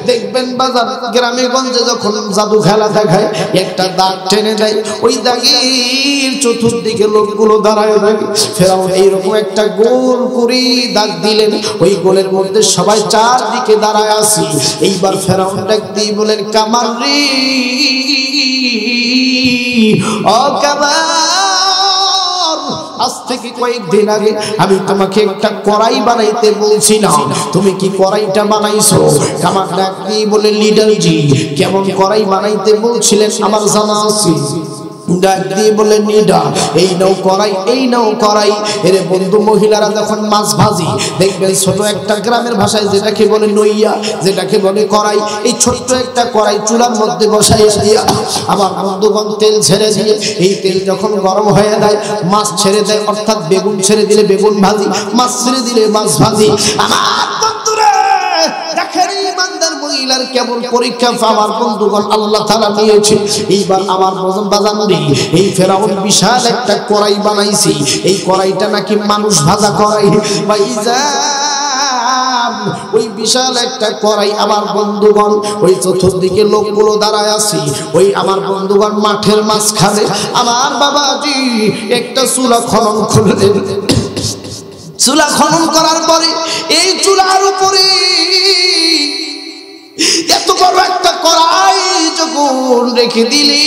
দেখবেন বাজার গ্রামে গঞ্জে যখন জাদু খেলা দেখায়, একটা দাগ টেনে দেয়, ওই দাগের চতুর্দিকে লোকগুলো দাঁড়ায় থাকে। ফেরাউন এইরকম একটা গোল করে দাগ দিলেন, ওই গোলের মধ্যে সবাই চারদিকে দাঁড়ায় আছে। এইবার ফেরাউন ডাক দিয়ে বলেন, কামাল রে ও কামাল, আজ থেকে কয়েকদিন আগে আমি তোমাকে একটা কড়াই বানাইতে বলছিলাম, তুমি কি কড়াইটা বানাইছো? কামাল ডাক দিয়ে বলে, লিডার জি কেমন কড়াই বানাইতে বলছিলেন আমার জানা আছে। ডাক দিয়ে বলে, নিডা এই নাও কড়াই, এই নাও কড়াই। এর বন্ধু মহিলারা যখন মাছ ভাজি, দেখবেন ছোট একটা গ্রামের ভাষায় যেটাকে বলে নইয়া, যেটাকে বলে কড়াই, এই ছোট্ট একটা কড়াই চুলার মধ্যে বসাইয়া দিয়া আমার বন্ধুগণ তেল ছেড়ে দিয়ে, এই তেল যখন গরম হয়ে যায় মাছ ছেড়ে দেয়, অর্থাৎ বেগুন ছেড়ে দিলে বেগুন ভাজি, মাছ ছেড়ে দিলে মাছ ভাজি। আমার বন্ধুরা দেখেন ইমানদার মহিলার কেমন পরীক্ষা আমার বন্ধুগণ আল্লাহ তাআলা নিয়েছে। এইবার আমার বাজান এই ফেরাউন বিশাল একটা কড়াই বানাইছে, এই কড়াইটা নাকি মানুষ ভাজা কড়াই। ওই বিশাল একটা কড়াই আমার বন্ধুগণ, ওই চতুর্দিকে লোকগুলো দাঁড়ায় আছে, ওই আমার বন্ধুগণ মাঠের মাঝখানে আমার বাবাজি একটা চুলা খনন করলেন। চুলা খনন করার পরে এই চুলার উপরে এত বড় একটা কড়াই যখন রেখে দিলি,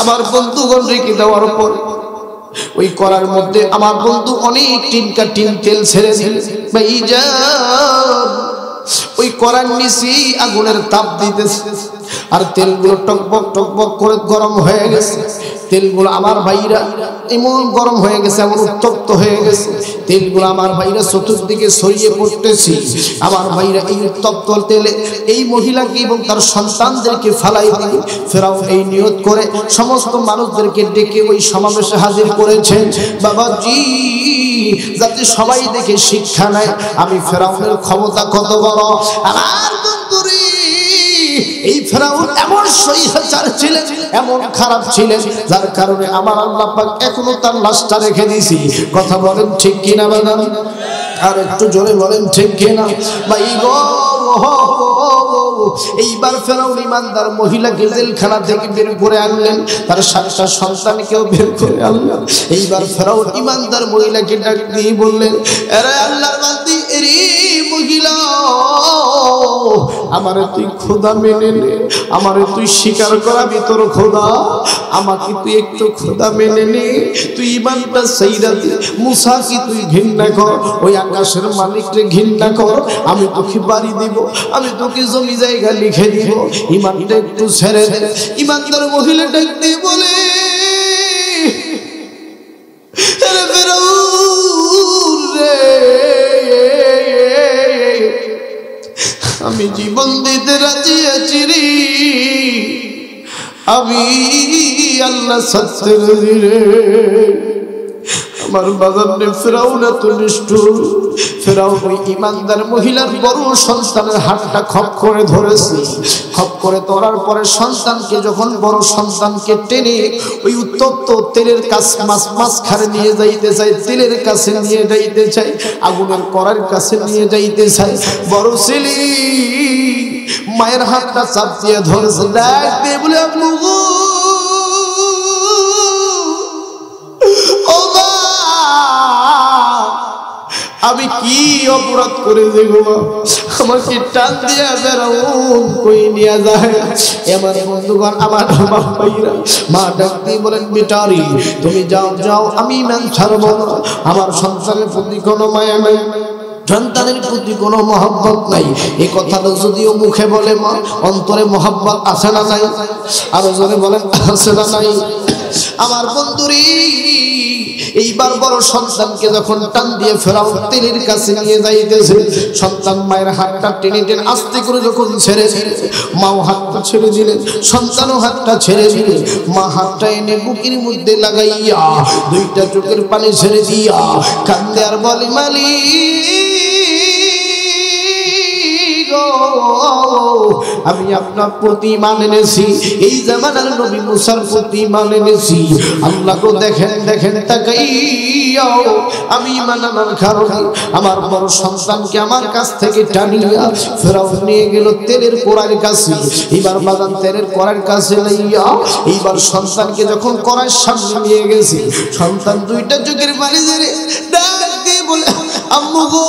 আমার বন্ধুগণ রেখে দেওয়ার পর ওই কড়ার মধ্যে আমার বন্ধু অনেক টিন তেল ছেড়ে দিল। ওই কড়ার নিচে আগুনের তাপ দিতেছে, আর তেলগুলো টকবক টকবক করে গরম হয়ে গেছে। তেলগুলো আমার ভাইরা এমন গরম হয়ে গেছে, এমন উত্তপ্ত হয়ে গেছে, তেলগুলো আমার ভাইরা চতুর্দিকে ছড়িয়ে পড়তেছে। আমার ভাইরা এই উত্তপ্ত তেলে এই মহিলাকে এবং তার সন্তানদেরকে ফালাই দিয়ে ফেরাউন এই নিয়ত করে সমস্ত মানুষদেরকে ডেকে ওই সমাবেশে হাজির করেছেন, বাবাজি যাতে সবাই দেখে শিক্ষা নেয় আমি ফেরাউনের ক্ষমতা কত বড়। আমার বন্ধুরে এই ফেরাউন এমন স্বৈরাচার ছিলেন, এমন খারাপ ছিলেন, যার কারণে আমার আল্লাহ পাক এখনো তার লাশটা রেখে দিয়েছি। কথা বলেন ঠিক কিনা বাজান? আর একটু জোরে বলেন ঠিক কিনা ভাই গো। এইবার ফেরাউন ইমানদার মহিলাকে জেলখানা থেকে বের করে আনলেন, তার 7টা সন্তানকেও বের করে আনলেন। এইবার ফেরাউন ইমানদার মহিলাকে ডাক দিয়ে বললেন, আরে আল্লাহর বান্দি, এরে মহিলা, আমারে তুই খোদা মেনে নে, আমারে তুই স্বীকার কর আমি তোর খোদা, আমাকে তুই একটু খোদা মেনে নে, তুই ইমানটা সাইরা দে। মুসা কি তুই ঘৃণা কর, ওই আকাশের মালিককে ঘৃণা কর, আমি তোকে বাড়ি দিব, আমি তোকে জমি জায়গা লিখে দিব, ইমানটা একটু ছেড়ে দে। ইমানদার মহিলা ডাক দিয়ে বলে, আরে ফেরাউন রে, আমি জীবন দিতে রাজি আছি রে, আমি আল্লাহ সত্যি রে। আমার বাজারে ফেরাউন এত নিষ্ঠুর, ফেরাউন ওই ইমানদার মহিলার বড় সন্তানের হাতটা খপ করে ধরেছে। খপ করে ধরার পরে সন্তানকে যখন বড় সন্তানকে টেনে ওই উত্তপ্ত তেলের মাঝখানে নিয়ে যাইতে চাই, তেলের কাছে নিয়ে যাইতে চাই, আগুনের কড়ার কাছে নিয়ে যাইতে চাই, বড় ছেলে মায়ের হাতটা চাপ দিয়ে ধরেছে। ডাক দিয়ে বলে, আব্বু আমি কি অপরাধ করেছি গো আমাকে টান দিয়া ফেরাউন কই নিয়ে যায় আমার বন্ধুগণ আমার ভাইরা মা ডাক দিয়ে বলেন বেটারি তুমি যাও যাও আমি ইমান ছাড়ব না আমার সন্তানের প্রতি কোনো মায়া নাই সন্তানের প্রতি কোনো মহব্বত নাই এই কথাটা যদিও মুখে বলে মা অন্তরে মহব্বত আছে না নাই আরো জোরে বলেন আছে না নাই আমার বন্ধুরি এইবার বড় সন্তানকে যখন টান দিয়ে ফেরাউন তেলের কাছে নিয়ে যাইতেছে সন্তান মায়ের হাতটা টেনে টেনে আস্তে করে যখন ছেড়ে মাও হাতটা ছেড়ে দিলেন সন্তানও হাতটা ছেড়ে দিলেন মা হাতটা এনে বুকের মধ্যে লাগাইয়া দুইটা চোখের পানি ছেড়ে দিয়া কান্দে আর বলে আমি আপনার প্রতি ঈমান এনেছি এই জামানার নবী মুসার প্রতি ঈমান এনেছি আল্লাহকে দেখেন দেখেন তাকাইয়া আমি ঈমান আনার কারণে আমার বড় সন্তানকে আমার কাছ থেকে টানিয়া ফেরাউন নিয়ে গেল তেলের কড়াইয়ের কাছে এবার বাদাম তেলের কড়াইয়ের কাছে লইয়া এইবার সন্তানকে যখন কড়াইয়ের সামনে নিয়ে গেছি সন্তান দুইটা চোখের পানি ছেড়ে ডাক দিয়ে বলে আম্মু গো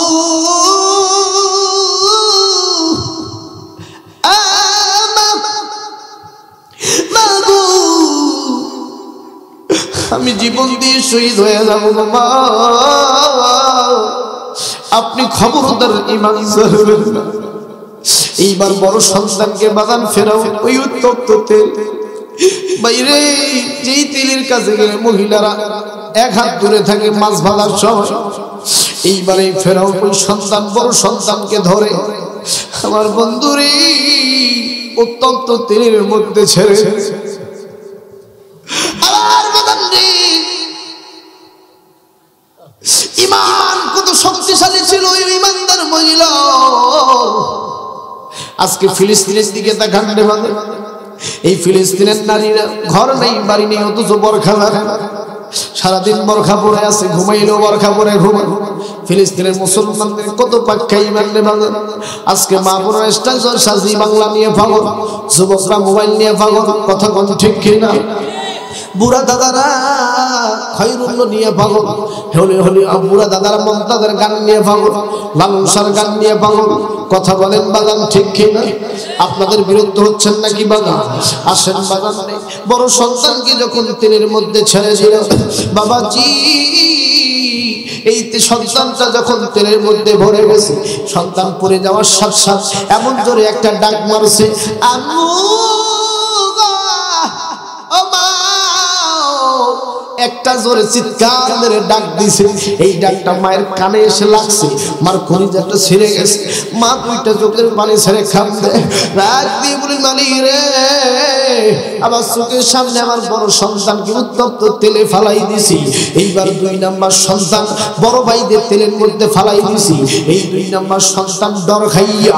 আমি জীবন দিয়ে শহীদ হয়ে যাব বাবা আপনি খবরদার ঈমান ছাড়বেন না এইবার বড় সন্তানকে বাগান ফেরাও ওই উত্তপ্ত তেল বাইরে যেই তেলের কাছে গেলে মহিলারা এক হাত দূরে থাকে মাছ ভাজার সময় এইবার এই ফেরাও ওই সন্তান বড় সন্তানকে ধরে আমার বন্ধুরে উত্তপ্ত তেলের মধ্যে ছেড়ে ঈমান কত শক্তিশালী ছিল ওই ঈমানদার মহিলা আজকে ফিলিস্তিনের দিকে তাকান রে এই ফিলিস্তিনের নারীরা ঘর নেই বাড়ি নেই অথচ বরখা ধরে সারাদিন বরখা পরে আছে ঘুমাইলেও বরখা পরে ঘুমায় ফিলিস্তিনের মুসলমানদের কত পাক্কা ঈমান রে বাজার আজকে মা বোনেরা স্টাইল সাজি বাংলা নিয়ে পাগল যুবকরা মোবাইল নিয়ে পাগল কথা কোন ঠিক কিনা বুড়া দাদারা খয়রুল্লাহ নিয়ে পাগল হলে হলে বুড়া দাদারা মমতাজের গান নিয়ে পাগল লালনসার গান নিয়ে পাগল কথা বলেন বাগান ঠিক কিনা আপনাদের বিরুদ্ধে হচ্ছেন নাকি বাগান আসেন বাগানে বড় সন্তানকে যখন তেলের মধ্যে ছেড়ে দিল বাবাজি এই সন্তানটা যখন তেলের মধ্যে ভরে গেছে সন্তান পড়ে যাওয়ার সাথে সাথে এমন জোরে একটা ডাক মারছে আম্মু ও মা একটা জোরে চিৎকার মেরে ডাক দিছে এই ডাকটা মায়ের কানে এসে লাগছে মার কলিজাটা ছিঁড়ে গেছে মা দুইটা চোখের পানি ছেড়ে কাঁদে রাগ দিয়ে বলি মালিক রে আমার চোখের সামনে আমার বড় সন্তানকে উত্তপ্ত তেলে ফালাই দিছি এইবার দুই নাম্বার সন্তান বড় ভাইদের তেলের মধ্যে ফালাই দিছি এই দুই নাম্বার সন্তান ডর খাইয়া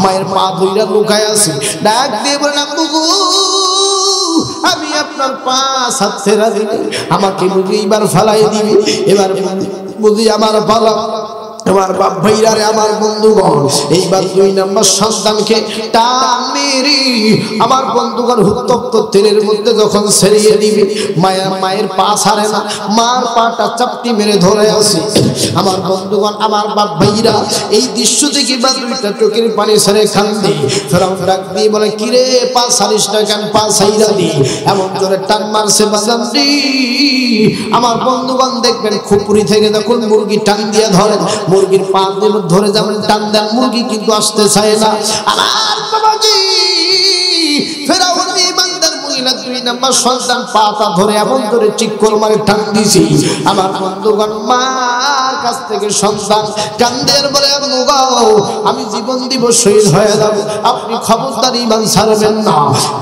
মায়ের পা ধইরা লুকায় আছে ডাক দিয়ে বলেন আব্বু গো আমি আপনার পাঁচ হাত ছেড়া দিলে আমাকে বুঝি এবার ফালাই দিবি এবার বুঝি আমার পালা আমার বাপ ভাইরা রে আমার বন্ধুগণ এইবার দুই নাম্বার সন্তানকে টান মেরে আমার বন্ধুগণ উত্তপ্ত তেলের মধ্যে যখন ছেড়িয়ে দিবি মায়ের পা ছাড়ে না মার পাটা চাপটি মেরে ধরে আসে আমার বন্ধুগণ আমার বাপ ভাইরা এই দৃশ্য দেখে বা দুইটা চোখের পানি ছেড়ে কান্দে ফেরাউন ডাক দিয়ে বলে কিরে পা ছাড়িস না কেন পা ছাইরা দি এমন জোরে টান মারছে বাজান দি আমার বন্ধুগণ দেখবেন খুপুরি থেকে যখন মুরগি টান দিয়ে ধরে মুরগির পা ধরে যেমন টান দেন মুরগি কিন্তু আসতে চায় না আমার বাবাজি ফেরাউন ঈমানদার মহিলা দুই নাম্বার সন্তান পাতা ধরে এমন করে চিৎকার মারে টান দিছি আমার বন্ধুগণ মার কাছ থেকে সন্তান কান্দের বলে আম্মু গো আমি জীবন দিব শহীদ হয়ে যাব আপনি খবরদার ঈমান ছাড়বেন না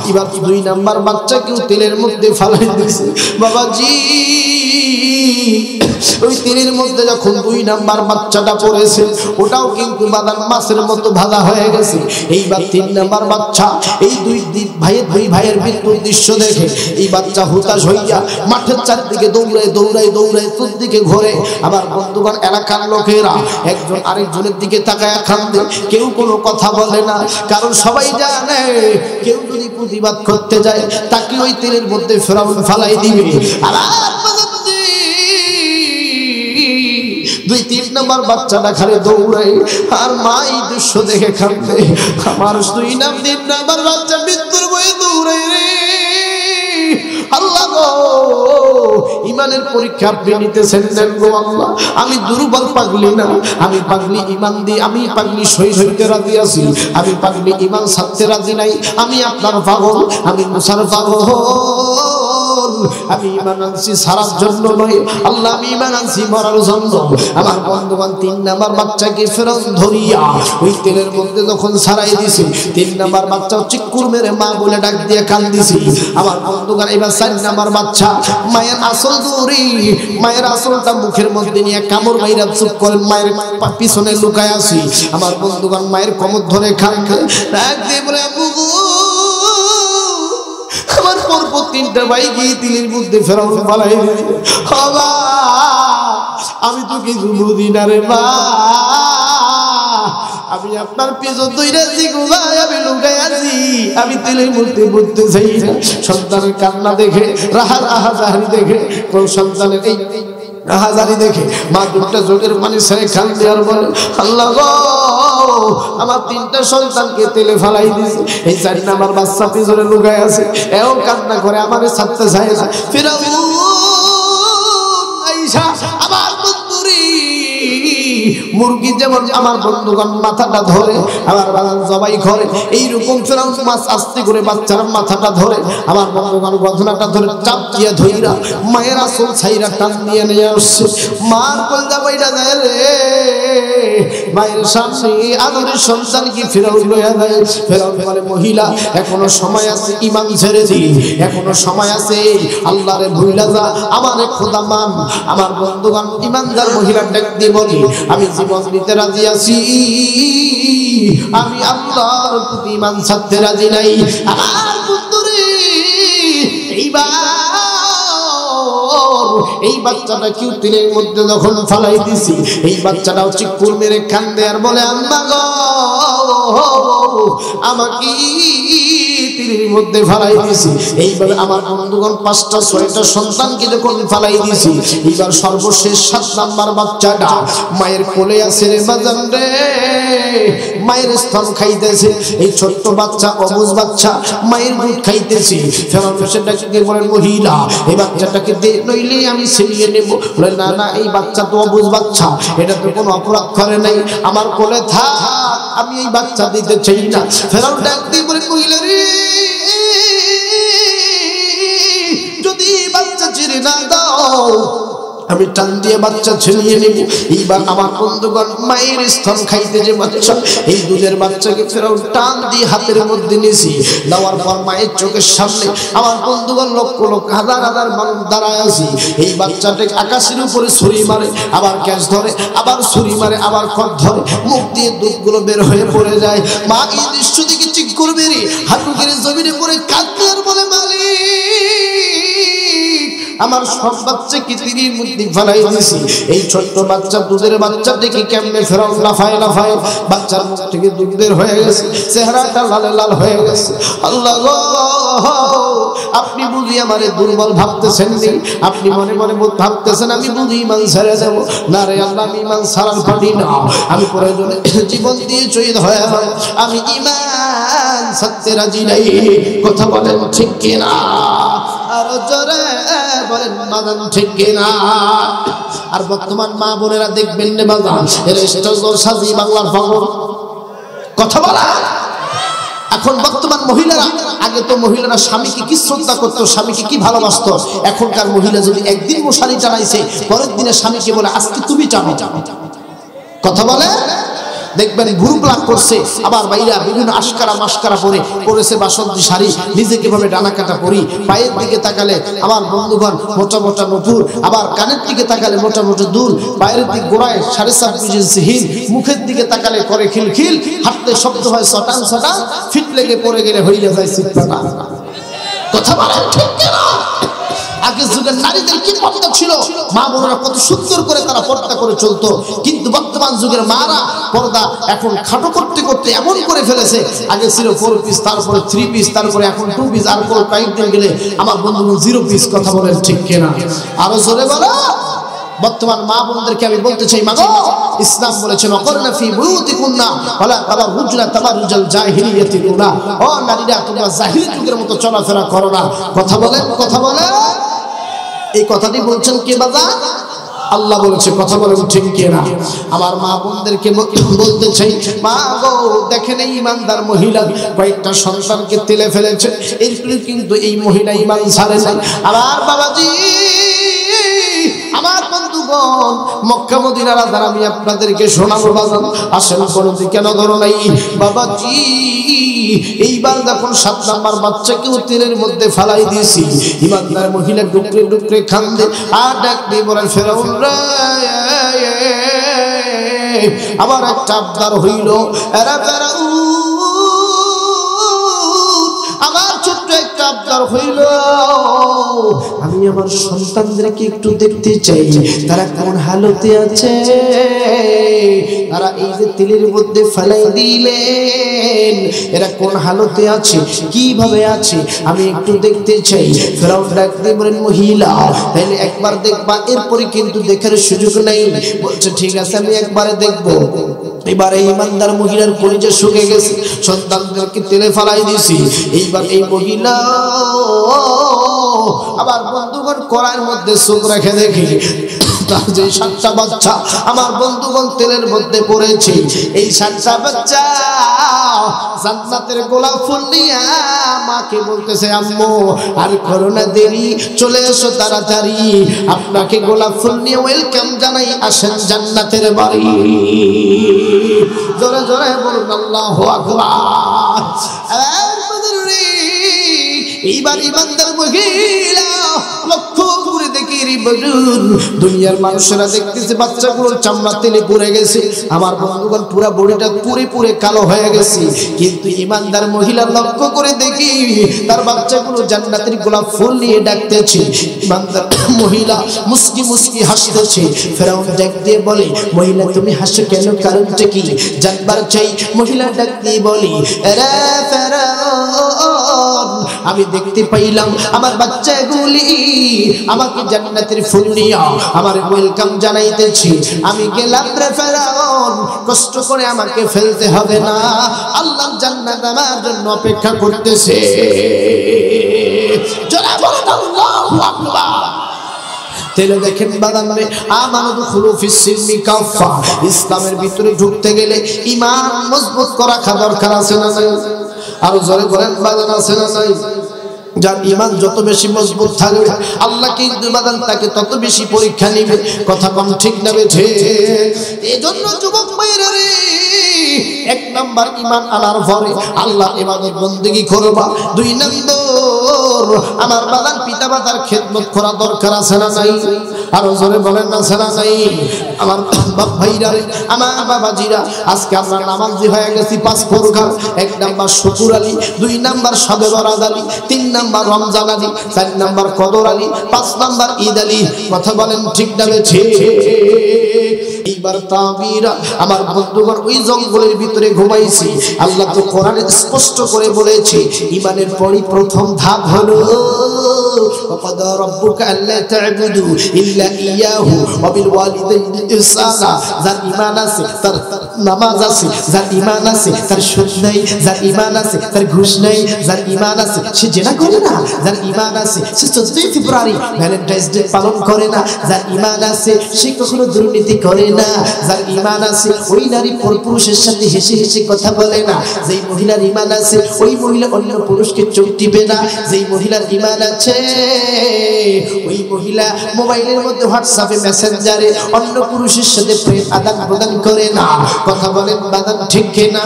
এবার দুই নাম্বার বাচ্চাকেও তেলের মধ্যে ফালাই দিয়েছে বাবাজি ওই তেলের মধ্যে যখন দুই নাম্বার বাচ্চাটা পড়েছে ওটাও কিন্তু বাদাম মাছের মতো ভাজা হয়ে গেছে এইবার তিন নাম্বার বাচ্চা এই দুই ভাইয়ের মৃত্যুর দৃশ্য দেখে এই বাচ্চা হতাশ হইয়া মাঠের চারদিকে দৌড়ায় দৌড়ায় দৌড়ায় চতুর্দিকে ঘোরে আবার বন্ধুগণ এলাকার লোকেরা একজন আরেকজনের দিকে তাকায় কান্দে কেউ কোনো কথা বলে না কারণ সবাই জানে কেউ যদি প্রতিবাদ করতে যায় তাকে ওই তেলের মধ্যে ফেরাউন ফালাই দিবে আর 2-3 নম্বর বাচ্চাটা খালি দৌড়ায় আর মা এই দৃশ্য দেখে কাঁদে। আমার 2-3 নম্বর বাচ্চা মৃত্যুর ভয়ে দৌড়ায় রে। আল্লাহ গো, ইমানের পরীক্ষা আপনি নিতেছেন দেন গো আল্লাহ। আমি দুর্বল পাগলি না, আমি পাগলি ইমান দিয়ে, আমি পাগলি শহীদ হইতে রাজি আছি, আমি পাগলি ইমান ছাড়তে রাজি নাই। আমি আপনার পাগল, আমি মুসার পাগল। আমি ইমান আনছি সারার জন্য নয় আল্লাহ, আমি ইমান আনছি মরার জন্য। আমার বন্ধুবান 3 নাম্বার বাচ্চাকে ফেরত ধরিয়া ওই তেলের মধ্যে যখন ছাড়াই দিছি, 3 নাম্বার বাচ্চা চিকুর মেরে মা বলে ডাক দিয়ে কান্দিছি। আমার বন্ধুগান এবার 4 নাম্বার বাচ্চা মায়ের আসল দৌড়ি, মায়ের আসলটা মুখের মধ্যে নিয়ে কামড় মাইরা চুপ করেন, মায়ের পিছনে লুকায় আছি। আমার বন্ধুগান মায়ের কোমর ধরে খান ডাক দিয়ে বলে আমার পরপর 3টা ভাই গিয়ে তিলের মধ্যে ফেরাও পালাই দিয়েছে। আমি তো কিছু বুঝি না রে মা, আমি আপনার পিছন দইরাছি গো ভাই, আমি লুকাই আছি, আমি তেলের মধ্যে বুঝতে চাই না। সন্তানের কান্না দেখে, রাহাজাহারি দেখে, কোন সন্তানের এই রাহাজারি দেখে মা 2টা চোখের পানি ছেড়ে খান দেওয়ার বলে আল্লাহ গো, আমার 3টা সন্তানকে তেলে ফালাই দিয়েছে। এই 4 নাম্বার বাচ্চা পিছনে লুকায় আছে, এও কান্না করে আমারে ছাড়তে চায় না। ফিরাউন আইসা আমার বন্ধুরি মুরগি যেমন আমার বন্ধুগণ মাথাটা ধরে আমার বাগান জবাই করে, এইরকম ফেরাউন মাছ আস্তে করে বাচ্চার মাথাটা ধরে আমার বন্ধুগণ গঠনাটা ধরে চাপ দিয়ে ধইরা মায়ের আসল ছাইরা টান দিয়ে নিয়ে আসছে। মার কলজা বাইরা যায় রে, মায়ের সামনে আদরের সন্তান কি ফেরাউন লইয়া যায়। ফেরাউন বলে মহিলা এখনো সময় আছে, ইমান ছেড়ে দি, এখনো সময় আছে, আল্লাহরে ভুইলা যা, আমারে খোদা মান। আমার বন্ধুগণ ইমানদার মহিলা ডাক দিয়ে বলি আমি জীবন দিতে রাজি আছি, আমি আল্লাহর প্রতি ইমান ছাড়তে রাজি নাই। আমার বন্ধুরে এইবার এই বাচ্চাটা কিউ তিলের মধ্যে যখন ফালাই দিছি, এই বাচ্চাটাও চিকুর মেরে কান্দে আর বলে আম্মা গো, আমাকে তিলের মধ্যে ফালাই দিছি। এইভাবে আমার বন্ধুগণ 5টা 6টা সন্তানকে যখন ফালাই দিছি, এইবার সর্বশেষ 7 নাম্বার বাচ্চাটা মায়ের কোলে আছে রে বাজান রে, মায়ের স্তন খাইতেছে। এই ছোট্ট বাচ্চা অবুঝ বাচ্চা মায়ের দুধ খাইতেছে। ফেরাউন সেটাকে বলেন মহিলা এই বাচ্চাটাকে দে, নইলে আমি ছিনিয়ে নেব। বলে না না, এই বাচ্চা তো অবুঝ বাচ্চা, এটা তো কোনো অপরাধ করে নাই, আমার কোলে থাক, আমি এই বাচ্চা দিতে চাই না। ফেরাউন ডাক দিয়ে বলে মহিলা রে, যদি বাচ্চা ছেড়ে না দাও আমি টান দিয়ে বাচ্চা ছিনিয়ে নেব। এইবার আমার বন্ধুগণ মায়ের স্তন খাইতে যে বাচ্চা, এই দুধের বাচ্চাকে ফেরাউন টান দিয়ে হাতের মধ্যে নিয়েছি। দেওয়ার পর মায়ের চোখের সামনে আমার বন্ধুগণ লক্ষ লক্ষ হাজার হাজার মানুষ দাঁড়ায় আছে। এই বাচ্চাটাকে আকাশের উপরে ছুরি মারে, আবার ক্যাচ ধরে, আবার ছুরি মারে, আবার খড় ধরে, মুখ দিয়ে দুধগুলো বের হয়ে পড়ে যায়। মা এই দৃশ্য দিকে চিক করবে রে, হাঁটু গেড়ে জমিনে পড়ে কাঁদতে আর বলে আমার সব বাচ্চাকে তিলের মধ্যে ফেলাই দিয়েছি। এই ছোট্ট বাচ্চা দুধের বাচ্চাটাকে কেমনে ফেরাউন লাফায় লাফায় বাচ্চার মুখ থেকে দুধ বের হয়ে গেছে, চেহারাটা লালে লাল হয়ে গেছে। আল্লাহ গো, আপনি বুঝি আমারে দুর্বল ভাবতেছেন নি, আপনি মনে মনে ভাবতেছেন আমি বুঝি ইমান ছেড়ে যাবো। না রে আল্লাহ, আমি ইমান ছাড়ার পারি না, আমি প্রয়োজনে জীবন দিয়ে শহীদ হয়ে হয়, আমি ইমান ছাড়তে রাজি নাই। কথা বলেন ঠিক কিনা? আর জোরে বলেন বাজান ঠিক কিনা? আর বর্তমান মা বোনেরা দেখবেন না বাজান, এর স্টেজ সাজি বাংলার পাগল। কথা বলা এখন বর্তমান মহিলারা, আগে তো মহিলারা স্বামীকে কি শ্রদ্ধা করতো, স্বামীকে কি ভালোবাসতো। এখনকার মহিলা যদি একদিন মশারি টানাইছে, পরের দিনে স্বামীকে বলে আজকে তুমি টানো। কথা বলে দেখবেন গ্রুপ লাভ করছে, আবার বাইরা বিভিন্ন আশকারা মাস্কারা পরে পরেছে বাসন্তী শাড়ি, নিজেকে ভাবে ডানা কাটা পরি, পায়ের দিকে তাকালে আমার বন্ধুগণ মোটা মোটা নপুর, আবার কানের দিকে তাকালে মোটা মোটা দুল, পায়ের দিক গোড়ায় 7.5 ইঞ্চি হিল, মুখের দিকে তাকালে করে খিলখিল, হাঁটতে শব্দ হয় সটান সটান, ফিট লেগে পড়ে গেলে হইয়া যায় সিটপাটা। কথা বলেন ঠিক কিনা? আগের যুগের নারীদের কি পর্দা ছিল, মা বোনেরা কত সুন্দর করে তারা পর্দা করে চলতো। কিন্তু বর্তমান যুগের মারা পর্দা এখন খাটো করতে করতে এমন করে ফেলেছে, আগে ছিল 4 পিস, তারপরে 3 পিস, তারপরে এখন 2 পিস, আর কয়েকদিন গেলে আমার বন্ধুগণ 0 পিস। কথা বলেন ঠিক কিনা? আরো জোরে বলো। বর্তমান মা বোনদেরকে আমি বলতে চাই, মা গো, ইসলাম বলেছে ওয়াকরনা ফি বুয়ুতিকুন্না ওয়ালা তাবাররুজনা তাবাররুজাল জাহিলিয়াতিল উলা। ও নারীরা, তোমরা জাহিলি যুগের মতো চলাফেরা করো না। কথা বলেন, কথা বলেন। এই কথাটি বলছেন কে বাবা? আল্লাহ বলেছে। কথা বলেন ঠিক কি না? আমার মা বোনদেরকে বলতে চাই, মা গো, দেখেন এই ইমানদার মহিলা কয়েকটা সন্তানকে তেলে ফেলেছে, এরপরে কিন্তু এই মহিলা ইমান ছাড়ে নাই। আমার বাবাজি, আমার বন্ধুগণ, মক্কা মদিনার আযান আমি আপনাদেরকে শোনাবো বাজান। আসেন, কোনো দিকে নজর নাই বাবাজি। এইবার যখন 7 নাম্বার বাচ্চাকেও তেলের মধ্যে ফালাই দিয়েছি, ইমানদার মহিলা ডুকরে ডুকরে কান্দে আর ডাক দিয়ে বলেন, ফেরাউন রে, আবার একটা আবদার হইল। এরা ফেরাউন, আমার ছোট্ট একটা আবদার হইল, আমি আমার সন্তানদেরকে একটু দেখতে চাই, তারা কোন হালতে আছে। তারা এই যে তেলের মধ্যে ফেলাই দিলেন, এরা কোন হালতে আছে, কিভাবে আছে, আমি একটু দেখতে চাই। ফেরাউন ডাকতে বলেন, মহিলা তাহলে একবার দেখবা, এরপরে কিন্তু দেখার সুযোগ নাই। বলছে ঠিক আছে, আমি একবারে দেখবো। এবারে ইমানদার মহিলার কলিজা শুকে গেছে, সন্তানদেরকে তেলে ফেলাই দিয়েছি। এইবার এই মহিলা আবার বন্ধুগণ কড়াইয়ের মধ্যে চোখ রেখে দেখি তার যে 7টা বাচ্চা আমার বন্ধুগণ তেলের মধ্যে পড়েছে। এই 7টা বাচ্চা জান্নাতের গোলাপ ফুল নিয়ে মাকে বলতেছে, আম্মু আর করো না দেরি, চলে এসো তাড়াতাড়ি, আপনাকে গোলাপ ফুল নিয়ে ওয়েলকাম জানাই, আসেন জান্নাতের বাড়ি। জোরে জোরে বলুন আল্লাহু আকবার। এইবার ইমানদার মহিলা লক্ষ্য করে দেখি দুনিয়ার মানুষেরা দেখতেছে বাচ্চাগুলোর চামড়া তেলে পুড়ে গেছে, আমার বন্ধুগণ পুরা বডিটা পুরে পুরে কালো হয়ে গেছে। কিন্তু ইমানদার মহিলা লক্ষ্য করে দেখি তার বাচ্চাগুলো জান্নাতের গোলাপ ফুল নিয়ে ডাকতেছে। ইমানদার মহিলা মুস্কি মুস্কি হাসতেছে। ফেরাউন ডাক দিয়ে বলে, মহিলা তুমি হাসো কেন, কারণটা কি জানবার চাই। মহিলা ডাক দিয়ে বলি, রে ফেরাউন, আমি দেখতে পাইলাম আমার বাচ্চাগুলি আমাকে জান্নাতের ফুল নিয়ে আমার ওয়েলকাম জানাইতেছি। আমি গেলাম রে ফেরাউন, কষ্ট করে আমাকে ফেলতে হবে না, আল্লাহ জান্নাত আমার জন্য অপেক্ষা করতেছে। জোরে বলুন আল্লাহু আকবার। তেলে দেখেন বাদামে আমানু খুলু ফিস সিলমি কাফা, ইসলামের ভিতরে ঢুকতে গেলে ঈমান মজবুত করা দরকার আছে না নাই? আর জোরে বলেন বাদান আছে না নাই? যার ঈমান যত বেশি মজবুত থাকবে আল্লাহকে ইবাদত তাকে তত বেশি পরীক্ষা নেবে। কথা কোন ঠিক না বেঠে? এজন্য যুবক ভাইরা রে, 1 নাম্বার ঈমান আনার পরে আল্লাহ ইবাদত বندگی করবা। 2 নম্বর আমার বাবার পিতা মাতার খেদমত করা দরকার আছে না নাই? আর জোরে বলেন না আছে না নাই? আমার বাপ ভাইরা রে, আমার বাবাজিরা, আজকে আমরা নামাজি হয়ে গেছি 5 প্রকার। 1 নাম্বার শুকুর আলী, 2 নাম্বার শবে বরাত আলী, 3 নাম্বার রমজান আলী, 4 নাম্বার কদর আলী, 5 নাম্বার ঈদ আলী। কথা বলেন ঠিক না বেঠে? এইবার তাবিরা আমার বন্ধুগণ ওই জঙ্গলের ভিতরে ঘুমাইছি। আল্লাহ তো কোরআনে স্পষ্ট করে বলেছে ঈমানের পরই প্রথম ধাপ হলো ওয়াকাদা রাব্বুকা আল্লা তা'বুদু ইল্লা ইয়াহু ওয়া বিল ওয়ালিদাইনি ইহসানা। যার ঈমান আছে তার নামাজ আছে, যার ঈমান আছে তার সুদ নাই, যার ঈমান আছে তার ঘুষ নাই, যার ঈমান আছে সে জিনা করে না, যার ঈমান আছে সে 14 ফেব্রুয়ারি ভ্যালেন্টাইন্স ডে পালন করে না, যার ঈমান আছে সে কখনো দুর্নীতি করে না, যার ঈমান আছে ওই নারী পুরুষের সাথে হেসে হেসে কথা বলে না, যেই মহিলার ঈমান আছে ওই মহিলা অন্য পুরুষকে চোখ টিপে না, যেই মহিলার ঈমান আছে ওই মহিলা মোবাইলের মধ্যে হোয়াটসঅ্যাপে মেসেঞ্জারে অন্য পুরুষের সাথে প্রেম আদান প্রদান করে না। কথা বলেন বাদান ঠিক কিনা?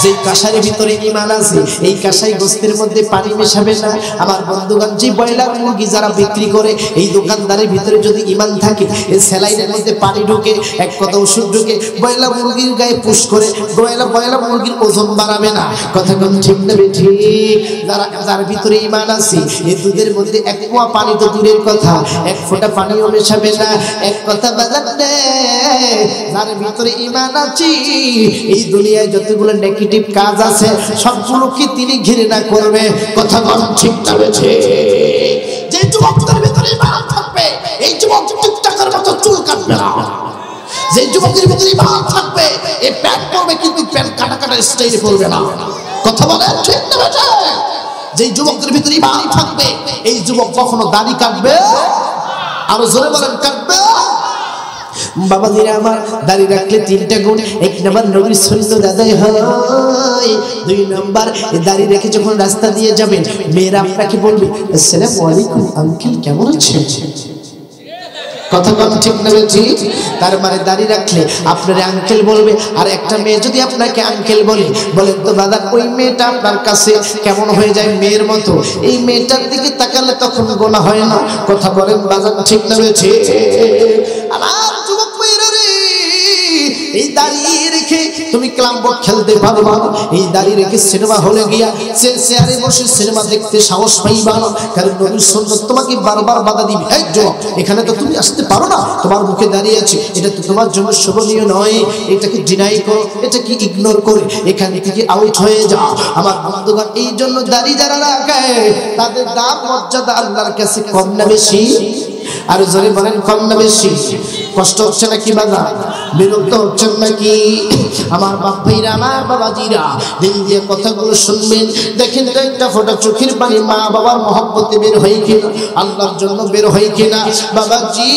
যে কাশারের ভিতরে ঈমান আছে এই কাশাই গোস্তের মধ্যে পানি মেশাবে না। আমার বন্ধুগণ, যে ব্রয়লার মুরগি যারা বিক্রি করে এই দোকানদারের ভিতরে যদি ঈমান থাকে, এই স্যালাইনের মধ্যে পানি ঢুকে, এক কথা ওষুধ ঢুকে, ব্রয়লার মুরগির গায়ে পুশ করে ব্রয়লার মুরগির ওজন বাড়াবে না। কথা কোন ঠিক না ঠিক? যার ভিতরে ঈমান আছে এই দুধের মধ্যে 1 কোয়া পানি তো দূরের কথা, 1 ফোঁটা পানিও মেশাবে না। এক কথা বাজাতে, যার ভিতরে ঈমান আছে এই দুনিয়ায় যতগুলো নেগেটিভ কাজ আছে সবগুলোকে তিনি ঘৃণা করবে। কথা বল ঠিক না বেঠে? যে যুবকদের ভিতরে ঈমান থাকবে এই যুবক টিকটকের মতো কাটবে না। যে যুবকের ভিতরে ঈমান থাকবে এই প্যান্ট পরবে কিন্তু প্যান্ট কাটা কাটা স্টাইলে পরবে না। কথা বলে ঠিক না বেটা? যে যুবকের ভিতরে ঈমান থাকবে এই যুবক কখনো দাড়ি কাটবে, আরো জোরে বলেন কাটবে। বাবাজিরা আমার, দাড়ি রাখলে তিনটা গুণ। এক নাম্বার নবীর সুন্নাত আদায় হয়, দুই নাম্বার দাড়ি রেখে যখন রাস্তা দিয়ে যাবেন মেয়েরা আপনাকে বলবে আসসালামু আলাইকুম আঙ্কেল কেমন আছেন। কথা কথা ঠিক না ঠিক? তার মানে দাড়ি রাখলে আপনারে আঙ্কেল বলবে। আর একটা মেয়ে যদি আপনাকে আঙ্কেল বলে, বলেন তো দাদা ওই মেয়েটা আপনার কাছে কেমন হয়ে যায়? মেয়ের মতো। এই মেয়েটার দিকে তাকালে তখন গোনা হয় না। কথা বলেন বাজার ঠিক না ঠিক? আমার যুবক মেয়েরা রে, এই দাড়ি রেখে তুমি ক্লাব খেলতে পারবা না। এই দাড়ি রেখে সিনেমা হলে গিয়া চেয়ারে বসে সিনেমা দেখতে সাহস পাইবা না, কারণ নবীর সুন্নাত তোমাকে বারবার বাধা দিবে। এই যুবক, এখানে তো তুমি আসতে পারো না, তোমার মুখে দাঁড়িয়ে আছে, এটা তো তোমার জন্য শোভনীয় নয়, এটাকে ডিনাই করো, এটাকে ইগনোর করে এখান থেকে আউট হয়ে যাও। আমার বন্ধুগণ, এই জন্য দাড়ি যারা রাখে তাদের দাম মর্যাদা আল্লাহর কাছে কম না বেশি? আর জোরে বলেন কম না বেশি? কষ্ট হচ্ছে নাকি বাবা? বিরক্ত হচ্ছেন নাকি? আমার বাপ ভাইরা, আমার বাবাজিরা, দিন দিয়ে কথাগুলো শুনবেন। দেখেন তো একটা ফোঁটা চোখের পানি মা বাবার মহব্বতে বের হয় কিনা, আল্লাহর জন্য বের হয় কিনা। বাবাজি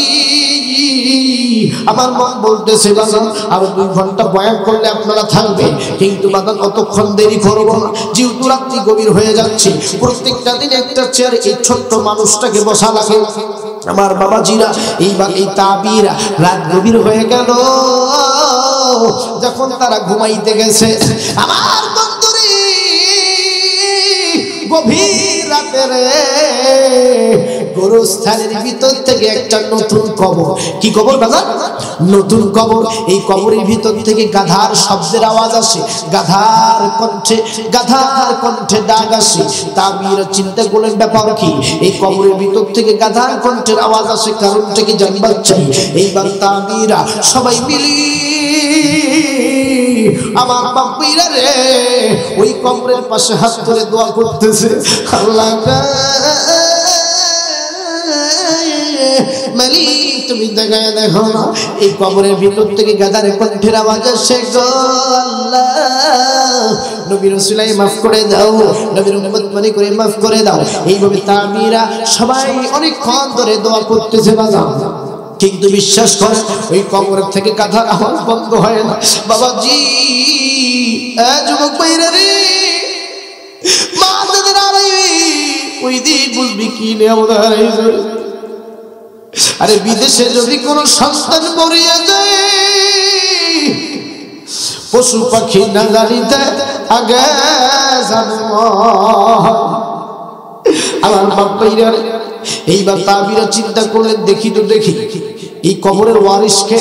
আমার মন বলতেছে বাজান আরো 2 ঘন্টা বয়ান করলে আপনারা থাকবেন, কিন্তু বাজান অতক্ষণ দেরি করবো না, যেহেতু রাত্রি গভীর হয়ে যাচ্ছে। প্রত্যেকটা দিন একটা চেয়ার এই ছোট্ট মানুষটাকে বসা লাগে। আমার বাবাজিরা, এইবার এই তাবিরা রাত গভীর হয়ে গেল, যখন তারা ঘুমাইতে গেছে, আমার বন্ধুরে গভীর রাতে রে গোরস্থানের ভিতর থেকে একটা নতুন কবর। কি কবর বাবা? নতুন কবর। এই কবরের ভিতর থেকে গাধার শব্দের আওয়াজ আসে, গাধার কণ্ঠে ডাক আসে। তাবিরা চিন্তা করলেন ব্যাপার কি? এই কবরের ভিতর থেকে গাধার কণ্ঠের আওয়াজ আসে, কারণটা কি জানবার চাই। এইবার তাবিরা সবাই মিলি আমার বাপ্পিরা রে ওই কবরের পাশে হাত ধরে দোয়া করতেছে, আল্লাহ মালিক তুমি দেখায় দেখো না এই কবরের ভিতর থেকে গাধার কণ্ঠের আওয়াজ আসে গো আল্লাহ, নবীর রাসূলকে মাফ করে দাও, নবীর উম্মত মনে করে মাফ করে দাও। এইভাবে তাবিরা সবাই অনেকক্ষণ ধরে দোয়া করতেছে বাবা, কিন্তু বিশ্বাস করে ওই কবরের থেকে গাধার আওয়াজ বন্ধ হয় না। বাবাজি যুবক ভাইরা রে, মা তাদের ওই দিন বুঝবি কি নিয়ামত হারাইছে। আরে বিদেশে যদি কোনো সন্তান মরিয়া যায়, পশু পাখি না জানিতে আগে জন্ম। আমার বাপ্পাইরা এইবার তাবিরা চিন্তা করলেন, দেখি তো দেখি এই কবরের ওয়ারিসকে।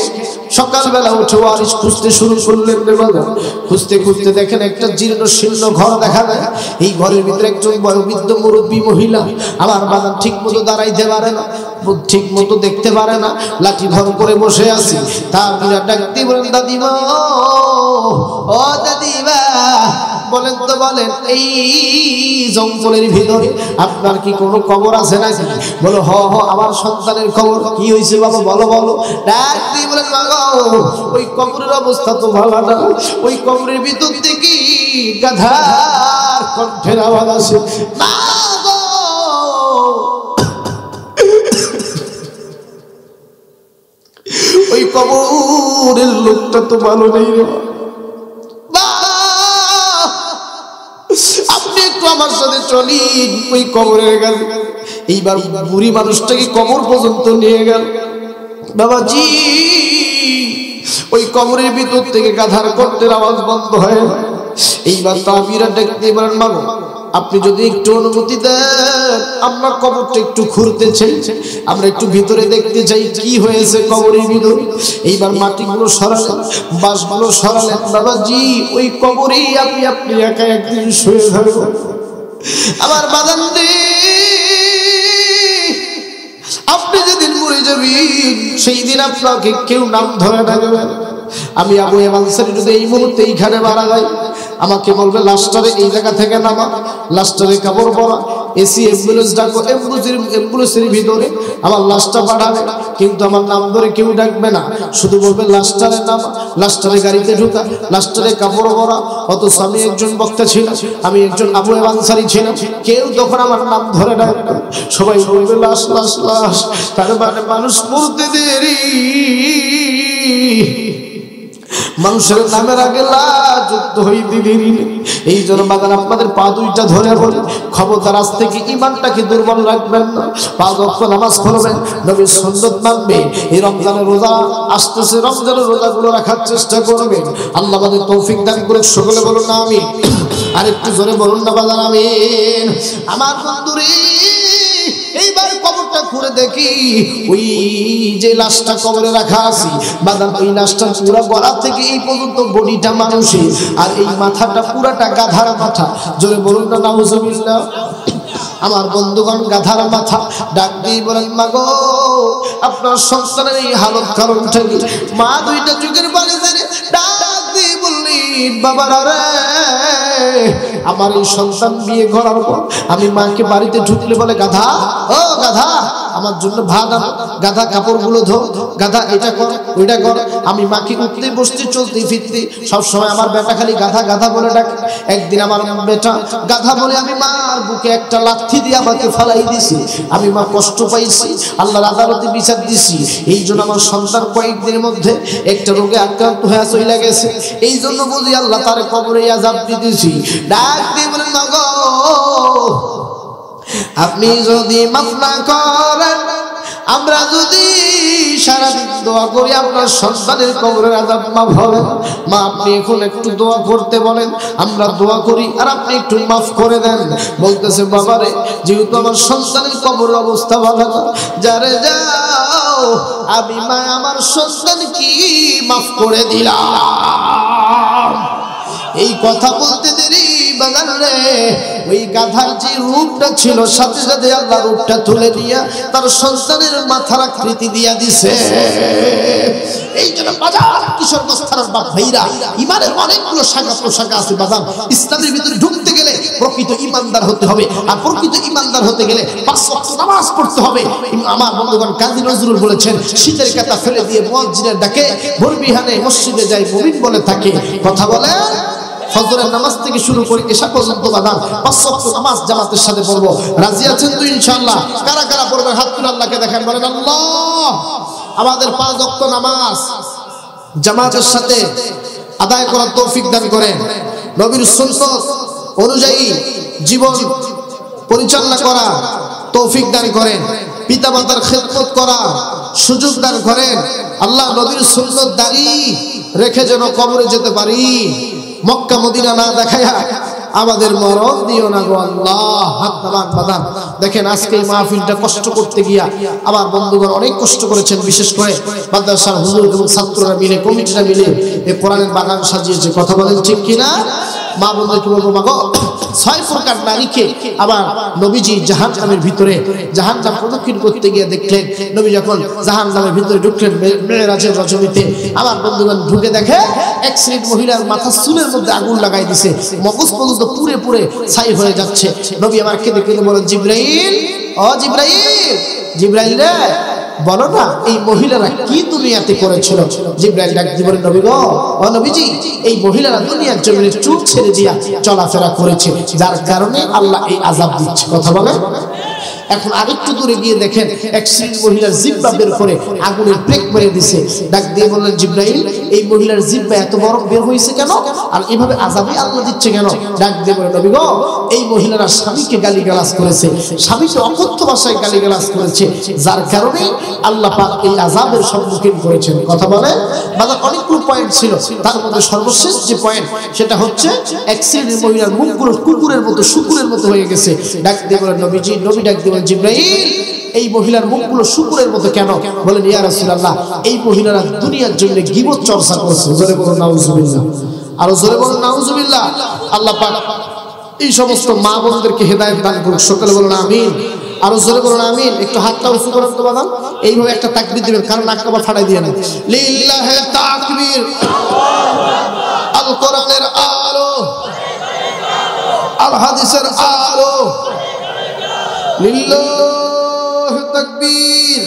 সকালবেলা উঠে ওয়ারিস খুঁজতে শুরু করলেন রে বাবা। খুঁজতে খুঁজতে দেখেন একটা জীর্ণ শীর্ণ ঘর দেখা যায়। এই ঘরের ভিতরে একজন বয়োবৃদ্ধ মুরব্বী মহিলা, আমার বাবা ঠিক মতো দাঁড়াইতে পারে না, ঠিক মতো দেখতে পারে না, লাঠি ভর করে বসে আছে। তাবিরা ডাকতে বলেন, দাদিমা ও দাদিমা, বলেন তো বলেন এই জঙ্গলের ভিতরে আপনার কি কোনো কবর আছে নাকি? বলো হ হ আমার সন্তানের কবর। কি হয়েছে বাবা বলো বলো। ডাকতে বলেন বাবা ওই কবরের অবস্থা তো ভালো না, ওই কবরের ভিতর থেকে গাধার কণ্ঠের আওয়াজ আসে। মা গো ওই কবরের লোকটা তো ভালো নেই রে, আপনি একটু আমার সাথে চলিন ওই কবরের কাছে। এইবার বুড়ি মানুষটাকে কবর পর্যন্ত নিয়ে গেল। বাবাজি ওই কবরের ভিতর থেকে গাধার কণ্ঠের আওয়াজ বন্ধ হয়। এইবার তাবিরা দেখতে পারেন, বাবা আপনি যদি একটু অনুমতি দেন আমরা কবরটা একটু ঘুরতে চাই, আমরা একটু ভিতরে দেখতে চাই কি হয়েছে কবরের ভিতরে। এইবার মাটিগুলো সরালেন, বাঁশগুলো সরালেন। বাবাজি ওই কবরেই আপনি একা একদিন শুয়ে থাকবেন। আমার বাদান রে, আপনি যেদিন মরে যাবেন সেই দিন আপনাকে কেউ নাম ধরে ডাকবে। আমি আবু আনসারী যদি এই মুহূর্তে এইখানে মারা যাই, আমাকে বলবে লাস্টারে এই জায়গা থেকে নামা, লাস্টারে কাপড় পরা, এসি অ্যাম্বুলেন্স ডাকো, অ্যাম্বুলেন্সের ভিতরে আমার লাশটা পাঠাবে, কিন্তু আমার নাম ধরে কেউ ডাকবে না, শুধু বলবে লাশটারে নাম, লাশটারে গাড়িতে ঢোকা, লাশটারে কাপড় পরা। অথচ আমি একজন বক্তা ছিলাম, আমি একজন আবু আনসারী ছিলাম, কেউ তখন আমার নাম ধরে ডাকবে, সবাই বলবে লাশ লাশ লাশ। তার মানে মানুষ মরতে দেরি, মানুষের নামের আগে লাশ যুক্ত হইতে দেরি। এই জন্য বাগান আপনাদের পা দুইটা ধরে বলে, খবরদার আজ থেকে ইমানটাকে দুর্বল রাখবেন না, 5 ওয়াক্ত নামাজ পড়বেন, নবীর সুন্নাত মানবেন। এই রমজানের রোজা আসতেছে, রমজানের রোজাগুলো রাখার চেষ্টা করবেন। আল্লাহ আমাদের তৌফিক দান করে, সকলে বলুন না আমিন। আর একটু জোরে বলুন না বাজান আমিন। আমার বন্ধুরে এইবার কবরটা খুঁড়ে দেখি, ওই যে লাশটা কবরে রাখা আছে বাদাম, ওই লাশটা পুরা গলা থেকে এই পর্যন্ত বডিটা মানুষের, আর এই মাথাটা পুরাটা গাধার মাথা। জোরে বলুন না নাউজুবিল্লাহ। আমার বন্ধুগণ, গাধার মাথা। ডাক দিয়ে বলেন, মা গো আপনার সন্তানের এই হালত কারণটা কি? মা দুইটা চোখের পানি ছেড়ে ডাক দিয়ে বললেন, বাবারা রে, আমার এই সন্তান বিয়ে করার পর আমি মাকে বাড়িতে ঢুকলে বলে, গাধা ও গাধা আমার জন্য ভাত আনো, গাধা কাপড়গুলো ধো, গাধা এটা কর ওইটা কর। আমি মাকে উঠতে বসতে চলতে ফিরতে সবসময় আমার বেটা খালি গাধা গাধা বলে ডাকে। একদিন আমার বেটা গাধা বলে আমি মার বুকে একটা লাথি দিয়ে আমাকে ফালাই দিছি। আমি মা কষ্ট পাইছি, আল্লাহর আদালতে বিচার দিছি। এই জন্য আমার সন্তান কয়েকদিনের মধ্যে একটা রোগে আক্রান্ত হয়ে চলে গেছে। এই জন্য বুঝি আল্লাহ তার কবরে আযাব দিতেছি। ডাক দিয়ে বলেন, না গো আপনি যদি মাফ না করেন, আমরা যদি সারাদিন দোয়া করি আপনার সন্তানের কবরের আযাব মাফ হবে। মা আপনি এখন একটু দোয়া করতে বলেন, আমরা দোয়া করি আর আপনি একটু মাফ করে দেন। বলতেছে, বাবারে যেহেতু আমার সন্তানের কবরের অবস্থা ভালো না, যারে যাও আমি মা আমার সন্তান কি মাফ করে দিলাম। এই কথা বলতে দেরি বাজান রে, ওই গাধার যে রূপটা ছিল সাথে সাথে আল্লাহ রূপটা তুলে দিয়া তার সন্তানের মাথার আকৃতি দিয়া দিছে। এই জন্য বাজার কিশোরগঞ্জ থানার বাপ ভাইরা, ইমানের অনেকগুলো শাখা প্রশাখা আছে বাজান। ইসলামের ভিতরে ঢুকতে গেলে প্রকৃত ইমানদার হতে হবে, আর প্রকৃত ইমানদার হতে গেলে 5 ওয়াক্ত নামাজ পড়তে হবে। আমার বন্ধুগণ, কাজী নজরুল বলেছেন, শীতের কাটা ফেলে দিয়ে মুয়াজ্জিনের ডাকে ভোর বিহানে মসজিদে যায় মুমিন বলে থাকে। কথা বলে ফজরের নামাজ থেকে শুরু করে এশা পর্যন্ত বাদাম 5 ওয়াক্ত নামাজ জামাতের সাথে পড়বো। রাজি আছেন তো ইনশাআল্লাহ? কারা কারা পড়বেন হাত তুলে আল্লাহকে দেখেন, বলেন আল্লাহ আমাদের 5 ওয়াক্ত নামাজ জামাতের সাথে আদায় করার তৌফিক দান করেন। নবীর সুন্নাত অনুযায়ী জীবন পরিচালনা করা তৌফিক দান করেন। পিতামাতার খেদমত করা সুযোগ দান করেন। আল্লাহ নবীর সুন্নাত দাঁড়ি রেখে যেন কবরে যেতে পারি, মক্কা মদিনা না দেখায়া আমাদের মরণ দিও না গো আল্লাহ। হাত নামান বাদাম। দেখেন আজকে এই মাহফিলটা কষ্ট করতে গিয়া আমার বন্ধুগণ অনেক কষ্ট করেছেন, বিশেষ করে মাদ্রাসার হুজুর এবং ছাত্ররা মিলে, কমিটিরা মিলে এই কোরআনের বাগান সাজিয়েছে। কথা বলেন ঠিক কিনা? মা বন্ধুকে বলবো, মা গো 6 প্রকার নারীকে আবার নবীজি জাহান্নামের ভিতরে জাহান্নাম প্রদক্ষিণ করতে গিয়ে দেখলেন, নবী যখন জাহান্নামের ভিতরে ঢুকলেন মেরাজের রজনীতে, আমার বন্ধুগণ ঢুকে দেখে এক শ্রেণীর মহিলার মাথা চুলের মধ্যে আগুন লাগাই দিছে, মগজ পর্যন্ত পুরে পুরে ছাই হয়ে যাচ্ছে। নবী আমার কেঁদে কেঁদে বলেন, জিবরাইল ও জিবরাইল, জিবরাইল রে বলো না এই মহিলারা কি দুনিয়াতে করেছিল। জিবরাইল ডাক দিয়ে বলেন, নবী গো ও নবীজি, এই মহিলারা দুনিয়ার জমিনে চুল ছেড়ে দিয়া চলাফেরা করেছে, যার কারণে আল্লাহ এই আযাব দিচ্ছে। কথা বলে। এখন আরেকটু দূরে গিয়ে দেখেন এক শ্রেণীর মহিলার জিহ্বা বের করে আগুনের ব্রেক মেরে দিছে। ডাক দিয়ে বললেন, জিবরাইল এই মহিলার জিহ্বা এত বড় বের হয়েছে কেন, আর এভাবে আযাবে আল্লাহ দিচ্ছে কেন? ডাক দিয়ে বলেন, নবী গো এই মহিলারা স্বামীকে গালিগালাজ করেছে, স্বামীকে অকথ্য ভাষায় গালিগালাজ করেছে, যার কারণে আল্লাহ পাক এই আযাবের সম্মুখীন করেছেন। কথা বলে। বাজার অনেকগুলো পয়েন্ট ছিল, তার মধ্যে সর্বশেষ যে পয়েন্ট সেটা হচ্ছে এক শ্রেণীর মহিলার মুখগুলো কুকুরের মতো শুকুরের মতো হয়ে গেছে। ডাক দিয়ে বলেন, নবীজি, নবী ডাক দিয়ে জিবরাইল এই মহিলার মুখগুলো শুকুরের মতো কেন? বলেন, ইয়া রাসূলুল্লাহ এই মহিলারা দুনিয়ার জন্য গীবত চর্চা করছে। জোরে বলুন নাউজুবিল্লাহ, আরো জোরে বলুন নাউজুবিল্লাহ। আল্লাহ পাক এই সমস্ত মা বোনদেরকে হেদায়েত দান করুন। সকলে বলুন আমিন, আরো জোরে বলুন আমিন। একটু হাতটা উঁচু করেন তো বাদাম, এইভাবে একটা তাকবীর দিবেন, কারণ নাক কাবা ফাটাই দিয়ে না। লিল্লাহি তাকবীর, আল কোরআনের আলো, আল হাদিসের আলো, লিল্লাহি তাকবীর।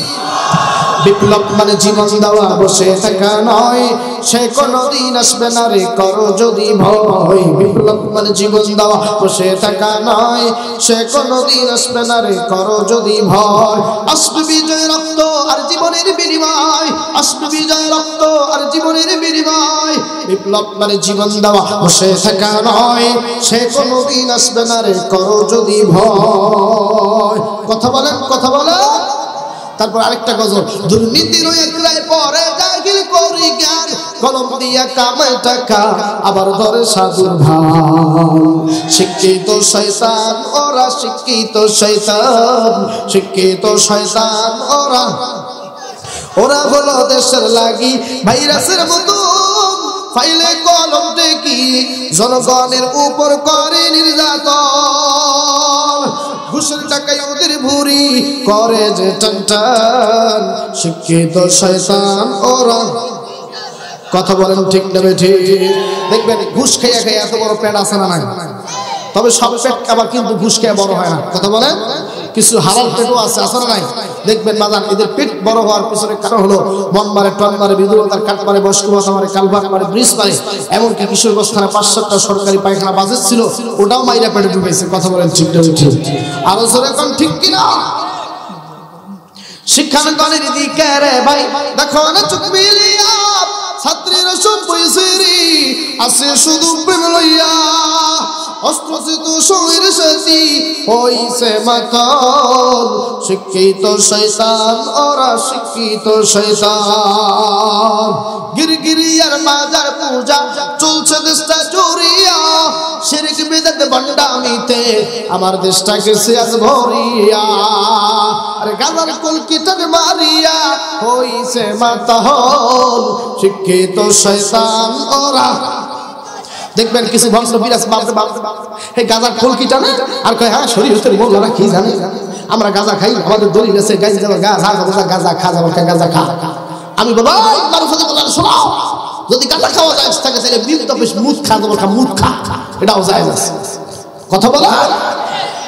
বিপ্লব মানে জীবন দেওয়া, বসে থাকা নয়, সে কোনদিন আসবে না রে করো যদি ভয়। বিপ্লব মানে জীবন দেওয়া, বসে থাকা নয়, সে কোনদিন আসবে না রে করো যদি ভয়। আসবে বিজয় রক্ত আর জীবনের বিনিময়, আসবে বিজয় রক্ত আর জীবনের বিনিময়। বিপ্লব মানে জীবন দেওয়া, বসে থাকা নয়, সে কোনদিন আসবে না রে করো যদি ভয়। কথা বলেন, কথা বলেন। তারপর আরেকটা গজল, দুর্নীতির একরাই পরে জাহিল করি জ্ঞান, কলম দিয়া কামায় টাকা আবার ধরে সাধুর ভান। শিক্ষিত শয়তান ওরা, শিক্ষিত শয়তান, শিক্ষিত শয়তান ওরা, ওরা হলো দেশের লাগি ভাইরাসের মতো, ফাইলে কলম টেকি জনগণের উপর করে নির্যাতন। ঘুষের টাকায় ওদের ভুরি করে যে টান টান, শিক্ষিত শয়তান ওরা। কথা বলেন ঠিক না বেঠিক? দেখবেন ঘুষ খেয়ে খেয়ে এত বড় পেট আছে না নাই? তবে সব পেট আবার কিন্তু ঘুষ খেয়ে বড় হয় না। কথা বলেন, কিছু হালাল পেটও আছে, আছে না নাই? দেখবেন বাজান এদের পেট বড় হওয়ার পিছনে কারণ হলো মন মারে, টন মারে, বিদুরতার কাট মারে, বয়স্কতা মারে, কালভার্ট মারে, ব্রিজ মারে। এমনকি কিশোরগঞ্জ থানায় 5-7টা সরকারি পায়খানা বাজেট ছিল, ওটাও মাইরা পেটে ঢুকেছে। কথা বলেন ঠিক না বেঠিক? আরো জোরে কোন ঠিক কিনা? শিক্ষানগণের দিকে রে ভাই দেখো না চোখ মিলিয়া, ছাত্রীরা সব বইছেরি আছে শুধু প্রেম লইয়া, অস্ত্রচিত শরীর সাথী হইছে মাতাল। শিক্ষিত শয়তান ওরা, শিক্ষিত শয়তান। গিরগিরিয়ার মাজার পূজা চলছে দেশটা জুড়িয়া, শিরক বিদআত ভণ্ডামিতে আমার দেশটা গেছে আজ ভরিয়া। আরে গাজার কলকিটার মারিয়া হইছে মাতাল। শিক্ষিত শয়তান ওরা। দেখবেন কিছু বংশ বিরাজ বাপরে বাপ, এই গাজার কলকিটা না আর কয় হ্যাঁ শরীয়তের মোল্লারা কি জানে, আমরা গাজা খাই, আমাদের দলিল আছে গাজা যাবে, গাজা গাজা খা যাবে, গাজা খা। আমি বাবা মারুফাতে বললাম শোনাও, যদি গাজা খাওয়া যায় থাকে তাহলে বিরুদ্ধ বেশ মুদ খা যাবে, মুদ খা, এটাও জায়েজ আছে। কথা বলা।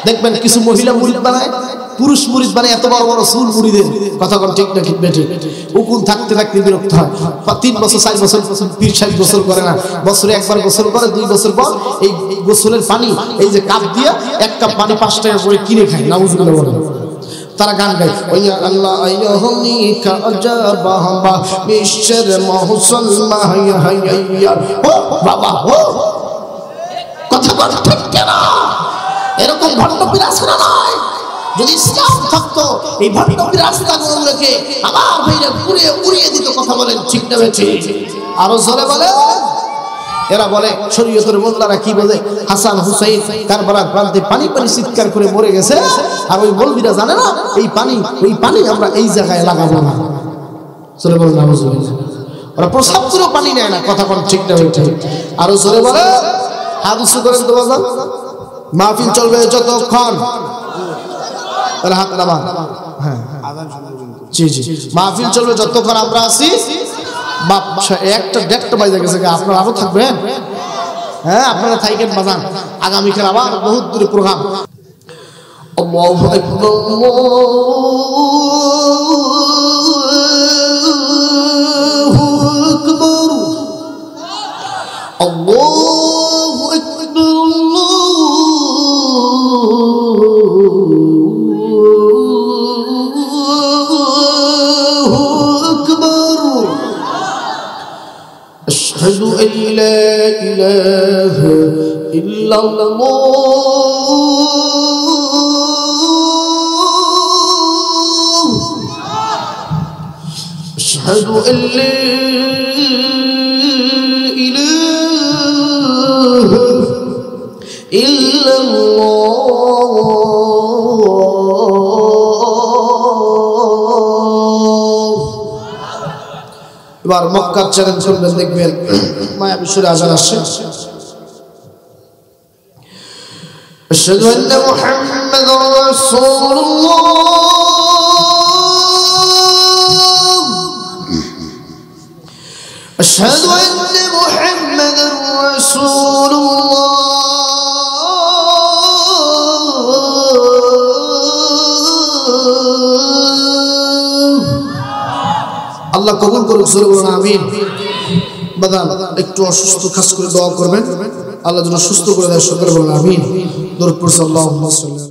দেখবেন কিছু মহিলা মুরিদ বানায়, পুরুষ মুরিদ বানায়, এত বড় বড় চুল মুরিদের। কথা বল ঠিক না ঠিক বেঠিক? উকুন থাকতে থাকতে বিরক্ত হয়। 3 বছর 4 বছর পীর সাহেব গোসল করে না, বছরে একবার গোসল করে, 2 বছর পর এই গোসলের পানি এই যে কাপ দিয়া 1 কাপ পানি 5 টাকা করে কিনে খায়। নাউজুবিল্লাহ বলেন। তারা গান গায়, ওয়া আল্লাহ আইয়ুহনি কাজাবা বা বিশ্বের মুসলমান হাইয়া। ও বাবা ও, কথা বল ঠিক না? এরকম ভণ্ড বিরাজ করা নয়। যদি ইসলাম থাকতো এই ভণ্ড রাস্তাগুলোকে আমার ভাইরা পুড়িয়ে উড়িয়ে দিত। কথা বলেন ঠিক না বেঠিক? আরো জোরে বলে। এরা বলে শরীয়তের মোল্লারা কি বলে, হাসান হুসাইন কারবালার প্রান্তে পানি পানি চিৎকার করে মরে গেছে, আর ওই মৌলবীরা জানে না এই পানি, ওই পানি আমরা এই জায়গায় লাগাবো না। জোরে বলেন নাউজুবিল্লাহ। ওরা প্রসাব করেও পানি নেয় না। কথা বলেন ঠিক না বেঠিক? আরো জোরে বলে। হাত উঁচু করেন তো বাজান। মাহফিল চলবে যতক্ষণ, তাহলে হাত নামান। হ্যাঁ জি জি, মাহফিল চলবে যতক্ষণ আমরা আছি। বাপ 1টা-1.5টা বাজে গেছে, আপনারা আরো থাকবেন? হ্যাঁ আপনারা থাকেন বাজান, আগামীকাল আবার বহুত দূরে প্রোগ্রাম। আল্লাহু আকবার, আল্লাহু আকবার, আশহাদু আল্লা ইলাহা ইল্লাল্লাহ, আশহাদু আল্লা ইলাহা ইল্লাল্লাহ। এবার মক্কার চ্যালেঞ্জ করবেন, দেখবেন মায়াবী সুরে আজান আসছে। আশহাদু আন্না মুহাম্মাদুর রাসূলুল্লাহ, আশহাদু আন্না মুহাম্মাদুর রাসূলুল্লাহ। আল্লাহ কবুল করুক, জোরে বলুন আমিন। বাদান একটু অসুস্থ, খাস করে দোয়া করবেন আল্লাহ যেন সুস্থ করে দেয়, সকলে বলুন আমিন। দরুদ পড়ছি আল্লাহুম্মা সাল্লি